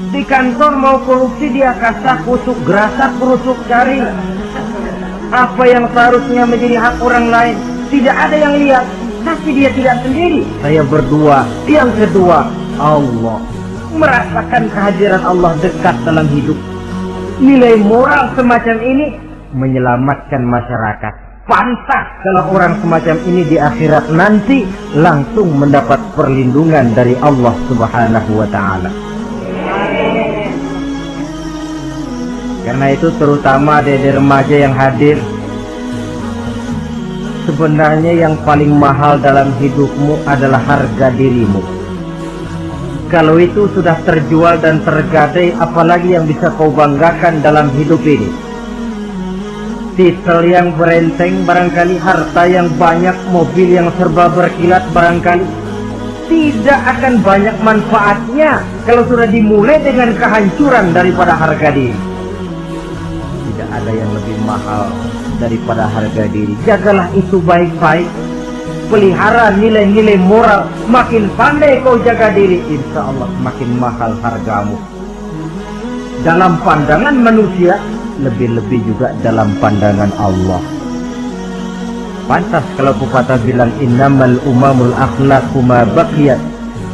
Di kantor mau korupsi dia kasak kusuk, gerasak kerusuk, cari apa yang seharusnya menjadi hak orang lain. Tidak ada yang lihat, tapi dia tidak sendiri. Saya berdua. Yang kedua, Allah. Merasakan kehadiran Allah dekat dalam hidup. Nilai moral semacam ini menyelamatkan masyarakat. Pantas kalau orang semacam ini di akhirat nanti langsung mendapat perlindungan dari Allah Subhanahu wa ta'ala. Karena itu terutama dari remaja yang hadir, sebenarnya yang paling mahal dalam hidupmu adalah harga dirimu. Kalau itu sudah terjual dan tergadai, apalagi yang bisa kau banggakan dalam hidup ini? Titel yang berenteng barangkali, harta yang banyak, mobil yang serba berkilat barangkali. tidak akan banyak manfaatnya kalau sudah dimulai dengan kehancuran daripada harga diri. Tidak ada yang lebih mahal daripada harga diri. Jagalah itu baik-baik. Pelihara nilai-nilai moral. Makin pandai kau jaga diri, insya Allah makin mahal hargamu. Dalam pandangan manusia, lebih-lebih juga dalam pandangan Allah. Pantas kalau pepatah bilang innamal umamul akhlaqu ma baqiyat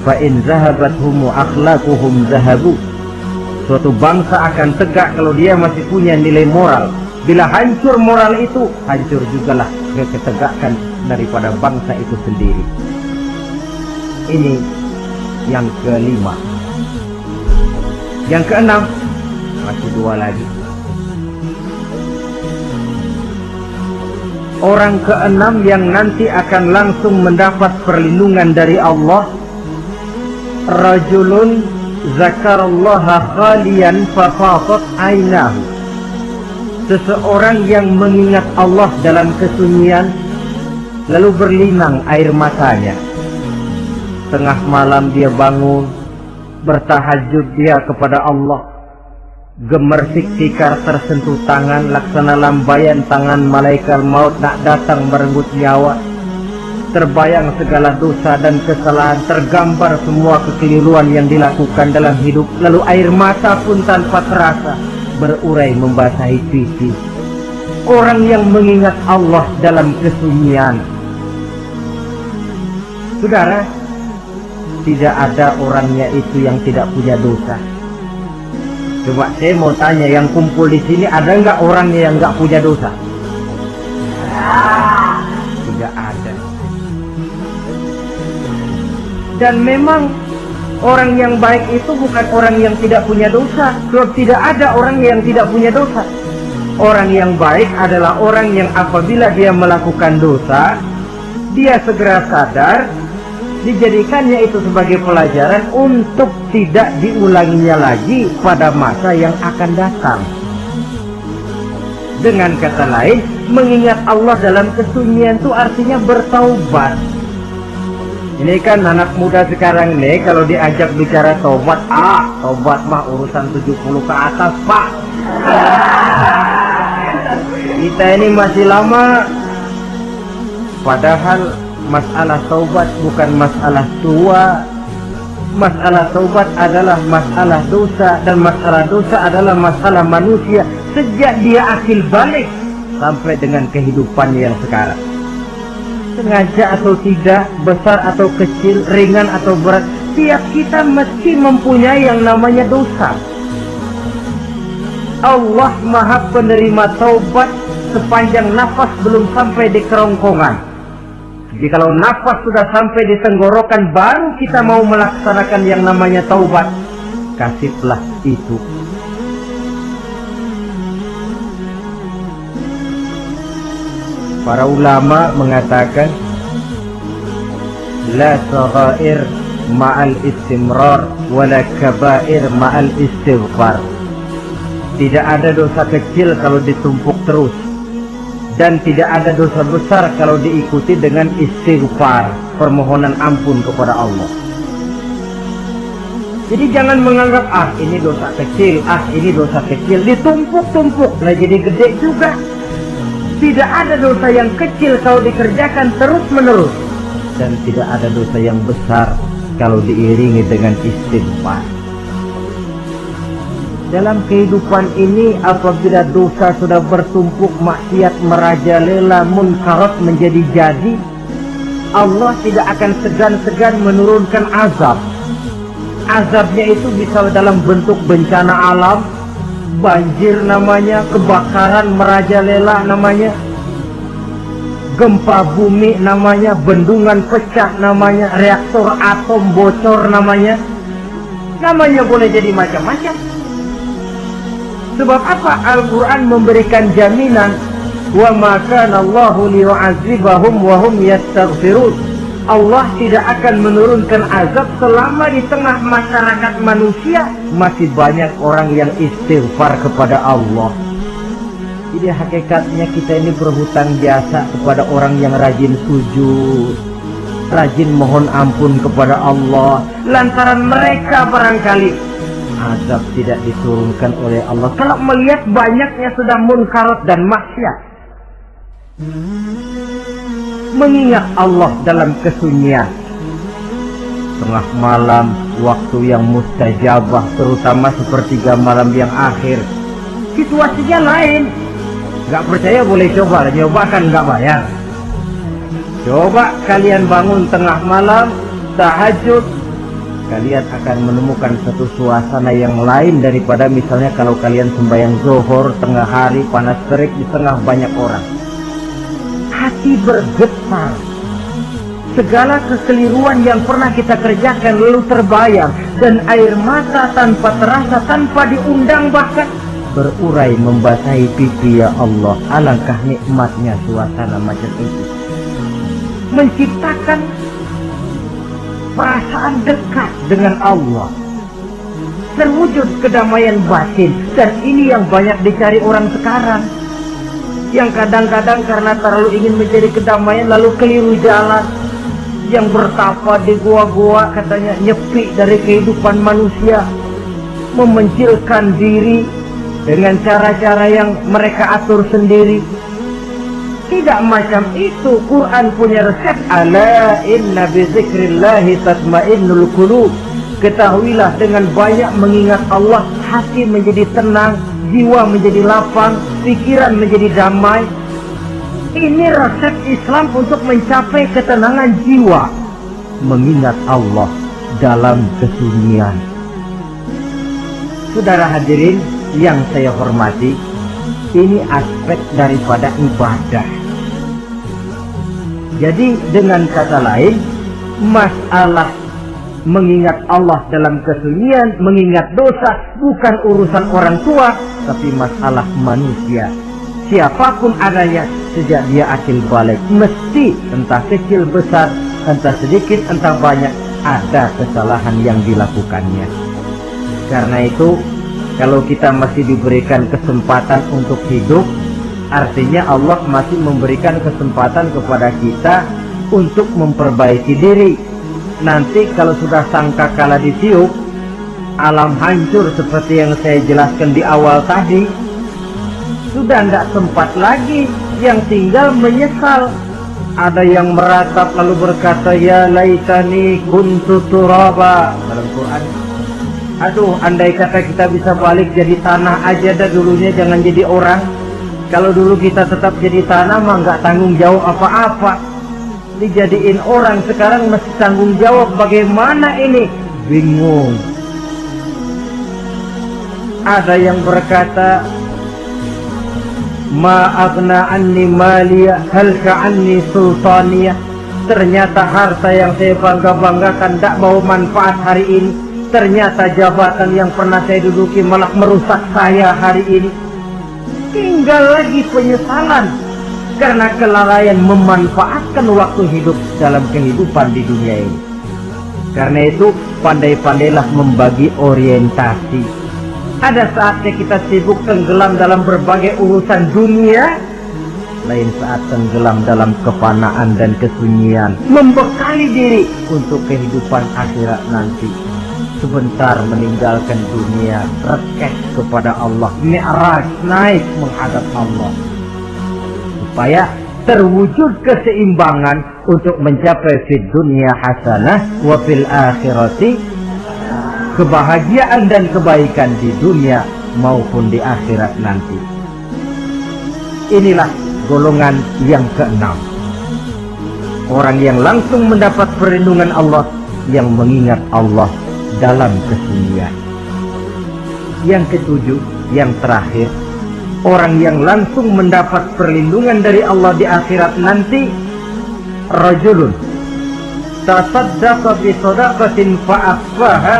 fa in zahabat humu akhlaquhum zahabu. Suatu bangsa akan tegak kalau dia masih punya nilai moral. Bila hancur moral itu, hancur jugalah ketegakan daripada bangsa itu sendiri. Ini yang kelima. Yang keenam, masih dua lagi. Orang keenam yang nanti akan langsung mendapat perlindungan dari Allah, rajulun zakarallaha khaliyan fafatat ainahu. Seseorang yang mengingat Allah dalam kesunyian, lalu berlinang air matanya. Tengah malam dia bangun, bertahajud dia kepada Allah. Gemersik tikar tersentuh tangan, laksana lambaian tangan malaikat maut nak datang merenggut nyawa. Terbayang segala dosa dan kesalahan, tergambar semua kekeliruan yang dilakukan dalam hidup. Lalu air mata pun tanpa terasa berurai membasahi pipi. Orang yang mengingat Allah dalam kesunyian. Saudara, tidak ada orangnya itu yang tidak punya dosa. Coba saya mau tanya, yang kumpul di sini ada nggak orangnya yang nggak punya dosa? Tidak ada. Dan memang orang yang baik itu bukan orang yang tidak punya dosa. Sebab tidak ada orang yang tidak punya dosa. Orang yang baik adalah orang yang apabila dia melakukan dosa, dia segera sadar, dijadikannya itu sebagai pelajaran untuk tidak diulanginya lagi pada masa yang akan datang. Dengan kata lain, mengingat Allah dalam kesunyian itu artinya bertaubat. Ini kan anak muda sekarang nih, kalau diajak bicara taubat, taubat mah urusan 70 ke atas, Pak. Kita ini masih lama. Padahal masalah taubat bukan masalah tua. Masalah taubat adalah masalah dosa, dan masalah dosa adalah masalah manusia sejak dia akil balik sampai dengan kehidupannya yang sekarang. Sengaja atau tidak, besar atau kecil, ringan atau berat, tiap kita mesti mempunyai yang namanya dosa. Allah Maha penerima taubat sepanjang nafas belum sampai di kerongkongan. Jadi kalau nafas sudah sampai di tenggorokan, baru kita mau melaksanakan yang namanya taubat. Kasihlah itu. Para ulama mengatakan, la saghair ma'al istimrar wala kabair ma'al istighfar. Tidak ada dosa kecil kalau ditumpuk terus, dan tidak ada dosa besar kalau diikuti dengan istighfar, permohonan ampun kepada Allah. Jadi jangan menganggap, ini dosa kecil, ini dosa kecil, ditumpuk-tumpuk, nah jadi gede juga. Tidak ada dosa yang kecil kalau dikerjakan terus-menerus, dan tidak ada dosa yang besar kalau diiringi dengan istighfar. Dalam kehidupan ini, apabila dosa sudah bertumpuk, maksiat merajalela, munkarat menjadi jadi, Allah tidak akan segan-segan menurunkan azab. Azabnya itu bisa dalam bentuk bencana alam, banjir namanya, kebakaran merajalela namanya, gempa bumi namanya, bendungan pecah namanya, reaktor atom bocor namanya. Namanya boleh jadi macam-macam. Sebab apa? Al-Quran memberikan jaminan, wa ma kana Allahu liyu'adzibahum wa hum yastaghfirun. Allah tidak akan menurunkan azab selama di tengah masyarakat manusia masih banyak orang yang istighfar kepada Allah. Jadi hakikatnya kita ini berhutang jasa kepada orang yang rajin sujud, rajin mohon ampun kepada Allah. Lantaran mereka barangkali azab tidak diturunkan oleh Allah kalau melihat banyaknya sudah munkarat dan maksiat. Mengingat Allah dalam kesunyian, tengah malam, waktu yang mustajabah, terutama sepertiga malam yang akhir, situasinya lain. Gak percaya boleh coba, nyoba kan gak bayar. Coba kalian bangun tengah malam, tahajud, kalian akan menemukan satu suasana yang lain daripada misalnya kalau kalian sembahyang zuhur tengah hari panas terik di tengah banyak orang. Hati bergetar. Segala kekeliruan yang pernah kita kerjakan lalu terbayang, dan air mata tanpa terasa, tanpa diundang bahkan berurai membasahi pipi. Ya Allah, alangkah nikmatnya suasana macam itu, menciptakan perasaan dekat dengan Allah, terwujud kedamaian batin. Dan ini yang banyak dicari orang sekarang, yang kadang-kadang karena terlalu ingin mencari kedamaian lalu keliru jalan, yang bertapa di gua-gua katanya nyepi dari kehidupan manusia, memencilkan diri dengan cara-cara yang mereka atur sendiri. Tidak macam itu. Quran punya resep. Ala inna bizikrillahi tatmainnul qulub. Ketahuilah, dengan banyak mengingat Allah, hati menjadi tenang, jiwa menjadi lapang, pikiran menjadi damai. Ini resep Islam untuk mencapai ketenangan jiwa. Mengingat Allah dalam kesunyian. Saudara hadirin yang saya hormati, ini aspek daripada ibadah. Jadi dengan kata lain, masalah mengingat Allah dalam kesunyian, mengingat dosa, bukan urusan orang tua, tapi masalah manusia. Siapapun adanya, sejak dia akil balik, mesti entah kecil besar, entah sedikit entah banyak, ada kesalahan yang dilakukannya. Karena itu, kalau kita masih diberikan kesempatan untuk hidup, artinya Allah masih memberikan kesempatan kepada kita untuk memperbaiki diri. Nanti kalau sudah sangkakala ditiup, alam hancur seperti yang saya jelaskan di awal tadi, sudah tidak sempat lagi, yang tinggal menyesal. Ada yang meratap lalu berkata, ya laitani kuntu turaba, dalam Quran. Aduh, andai kata kita bisa balik jadi tanah aja dah dulunya, jangan jadi orang. Kalau dulu kita tetap jadi tanah mah nggak tanggung jawab apa-apa. Dijadiin orang sekarang masih tanggung jawab, bagaimana ini? Bingung. Ada yang berkata, ma aghna anni maliya halka anni sultaniyah. Ternyata harta yang saya bangga-banggakan tidak mau manfaat hari ini. Ternyata jabatan yang pernah saya duduki malah merusak saya hari ini. Tinggal lagi penyesalan karena kelalaian memanfaatkan waktu hidup dalam kehidupan di dunia ini. Karena itu pandai-pandailah membagi orientasi. Ada saatnya kita sibuk tenggelam dalam berbagai urusan dunia, lain saat tenggelam dalam kefanaan dan kesunyian, membekali diri untuk kehidupan akhirat nanti. Sebentar meninggalkan dunia, rekes kepada Allah, mi'raj, naik menghadap Allah, supaya terwujud keseimbangan untuk mencapai fid dunya hasanah wa fil akhirati, kebahagiaan dan kebaikan di dunia maupun di akhirat nanti. Inilah golongan yang keenam, orang yang langsung mendapat perlindungan Allah, yang mengingat Allah dalam kesunyian. Yang ketujuh, yang terakhir, orang yang langsung mendapat perlindungan dari Allah di akhirat nanti, rajulun tasaddaqa bi sadaqatin fa'akhfaha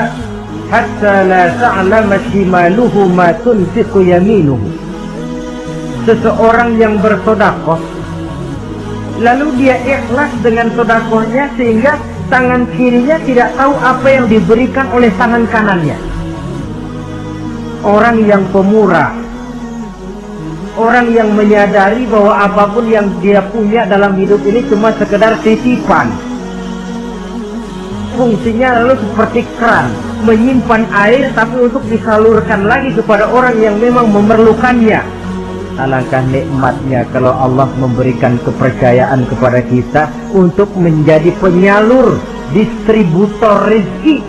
hatta la ta'lama shimaluhu ma tunfiqu yaminuhu. Seseorang yang bersedekah lalu dia ikhlas dengan sedekahnya sehingga tangan kirinya tidak tahu apa yang diberikan oleh tangan kanannya. Orang yang pemurah, orang yang menyadari bahwa apapun yang dia punya dalam hidup ini cuma sekedar titipan, fungsinya lalu seperti keran, menyimpan air tapi untuk disalurkan lagi kepada orang yang memang memerlukannya. Alangkah nikmatnya kalau Allah memberikan kepercayaan kepada kita untuk menjadi penyalur, distributor rezeki.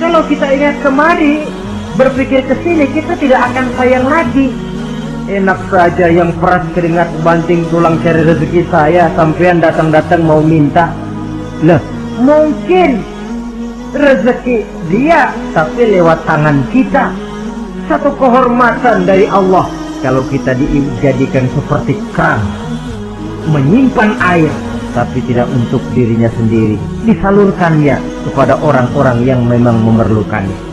Kalau kita ingat kemari, berpikir ke sini, kita tidak akan sayang lagi. Enak saja yang peras keringat banting tulang cari rezeki saya, sampean datang-datang mau minta. Lah, mungkin rezeki dia tapi lewat tangan kita. Satu kehormatan dari Allah kalau kita dijadikan seperti keran, menyimpan air tapi tidak untuk dirinya sendiri, disalurkannya kepada orang-orang yang memang memerlukannya.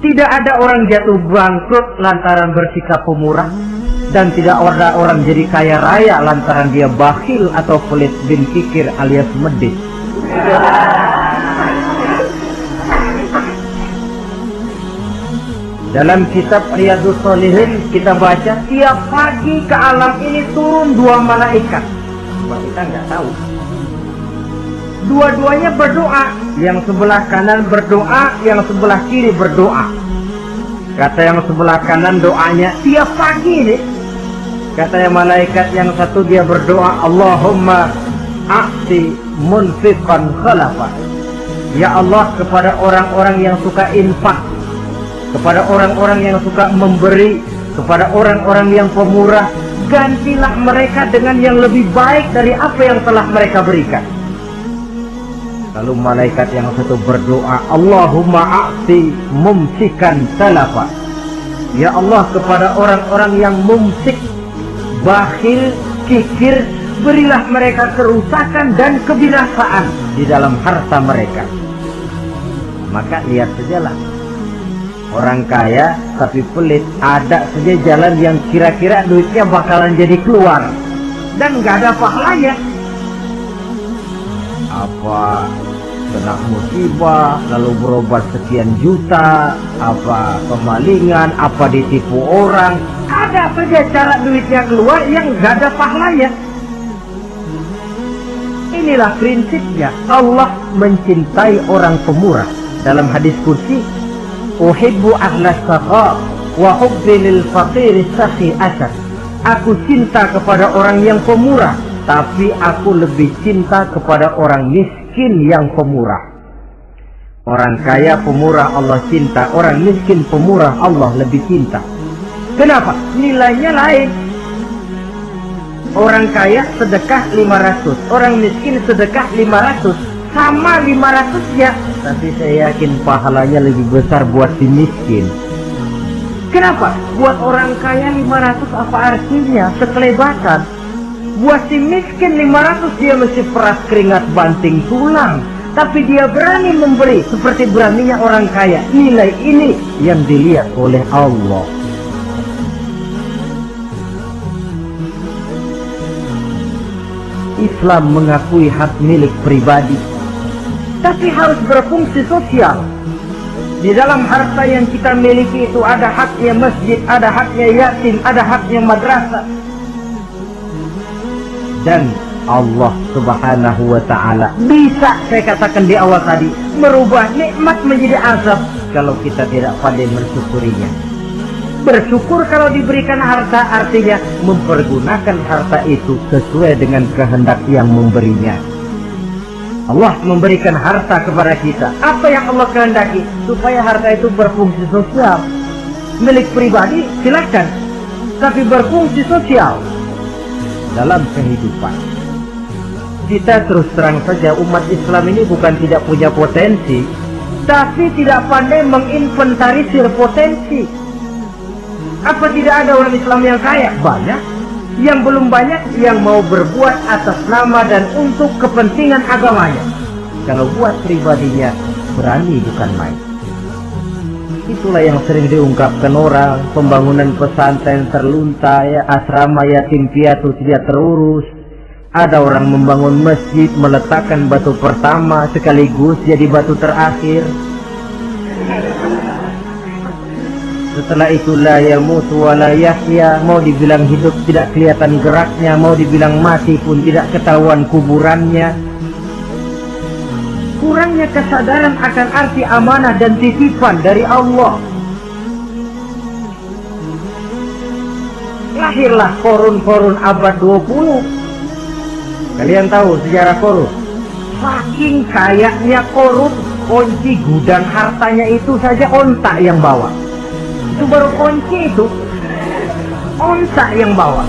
Tidak ada orang jatuh bangkrut lantaran bersikap pemurah, dan tidak ada orang jadi kaya raya lantaran dia bakhil atau pelit bin kikir alias medit. Dalam kitab Riyadhus Shalihin kita baca tiap pagi ke alam ini turun 2 malaikat. Kita nggak tahu. Dua-duanya berdoa, yang sebelah kanan berdoa, yang sebelah kiri berdoa. Kata yang sebelah kanan doanya tiap pagi ini. Kata yang malaikat yang satu dia berdoa, Allahumma a'ti munfiqan khalafa. Ya Allah, kepada orang-orang yang suka infak, kepada orang-orang yang suka memberi, kepada orang-orang yang pemurah, gantilah mereka dengan yang lebih baik dari apa yang telah mereka berikan. Lalu malaikat yang satu berdoa, Allahumma a'ti mumsikan talafa. Ya Allah, kepada orang-orang yang mumsik, bakhil, kikir, berilah mereka kerusakan dan kebinasaan di dalam harta mereka. Maka lihat sajalah, orang kaya tapi pelit, ada saja jalan yang kira-kira duitnya bakalan jadi keluar dan nggak ada pahalanya. Apa kena musibah lalu berobat sekian juta, apa kemalingan, apa ditipu orang, ada saja cara duitnya keluar yang nggak ada pahalanya. Inilah prinsipnya. Allah mencintai orang pemurah. Dalam hadis kursi, uhibbu ahlas sakha wa hubbi lil faqir sakhi asad. Aku cinta kepada orang yang pemurah, tapi aku lebih cinta kepada orang miskin yang pemurah. Orang kaya pemurah Allah cinta, orang miskin pemurah Allah lebih cinta. Kenapa? Nilainya lain. Orang kaya sedekah 500, orang miskin sedekah 500, sama 500 ya, tapi saya yakin pahalanya lebih besar buat si miskin. Kenapa? Buat orang kaya 500 apa artinya? Sekelebatan. Buat si miskin 500 dia mesti peras keringat banting tulang, tapi dia berani memberi seperti beraninya orang kaya. Nilai ini yang dilihat oleh Allah. Islam mengakui hak milik pribadi, tapi harus berfungsi sosial. Di dalam harta yang kita miliki itu ada haknya masjid, ada haknya yatim, ada haknya madrasah. Dan Allah Subhanahu wa ta'ala bisa, saya katakan di awal tadi, merubah nikmat menjadi azab kalau kita tidak pandai mensyukurinya. Bersyukur kalau diberikan harta artinya mempergunakan harta itu sesuai dengan kehendak yang memberinya. Allah memberikan harta kepada kita. Apa yang Allah kehendaki? Supaya harta itu berfungsi sosial. Milik pribadi silakan, tapi berfungsi sosial dalam kehidupan. Kita terus terang saja, umat Islam ini bukan tidak punya potensi, tapi tidak pandai menginventarisir potensi. Apa tidak ada orang Islam yang kaya? Banyak. Yang belum banyak yang mau berbuat atas nama dan untuk kepentingan agamanya. Kalau buat pribadinya berani bukan main. Itulah yang sering diungkapkan orang, pembangunan pesantren terlunta, asrama yatim piatu tidak terurus. Ada orang membangun masjid, meletakkan batu pertama sekaligus jadi batu terakhir. Setelah itu la yamutu wa la yahya, mau dibilang hidup tidak kelihatan geraknya, mau dibilang mati pun tidak ketahuan kuburannya. kurangnya kesadaran akan arti amanah dan titipan dari Allah. Lahirlah Qarun abad 20. Kalian tahu sejarah Qarun? Saking kayanya Qarun, kunci gudang hartanya itu saja onta yang bawa. Itu baru kunci itu, onta yang bawa.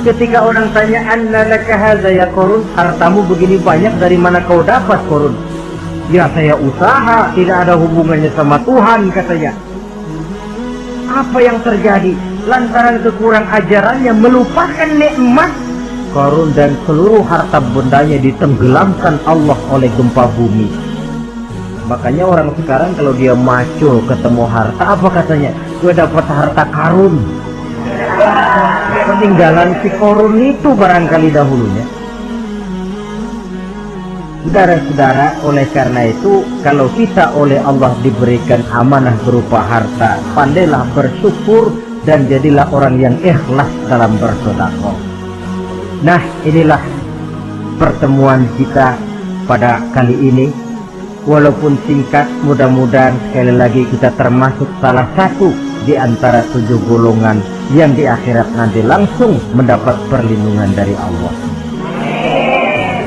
Ketika orang tanya, anna laka hadza ya Qarun, hartamu begini banyak dari mana kau dapat Qarun? Ya saya usaha, tidak ada hubungannya sama Tuhan katanya. Apa yang terjadi? Lantaran kekurang ajarannya melupakan nikmat, Qarun dan seluruh harta bendanya ditenggelamkan Allah oleh gempa bumi. Makanya orang sekarang kalau dia macul ketemu harta, apa katanya? Gue dapat harta karun. Peninggalan si Qarun itu barangkali dahulunya. Saudara-saudara, oleh karena itu, kalau kita oleh Allah diberikan amanah berupa harta, pandailah bersyukur dan jadilah orang yang ikhlas dalam bersedekah. Nah, inilah pertemuan kita pada kali ini. Walaupun singkat, mudah-mudahan sekali lagi kita termasuk salah satu di antara 7 golongan yang di akhirat nanti langsung mendapat perlindungan dari Allah.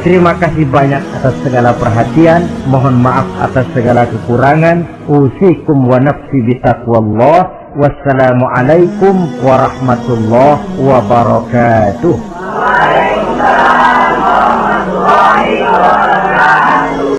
Terima kasih banyak atas segala perhatian. Mohon maaf atas segala kekurangan. Usikum wa nafsi bitaqwallah. Wassalamualaikum warahmatullahi wabarakatuh.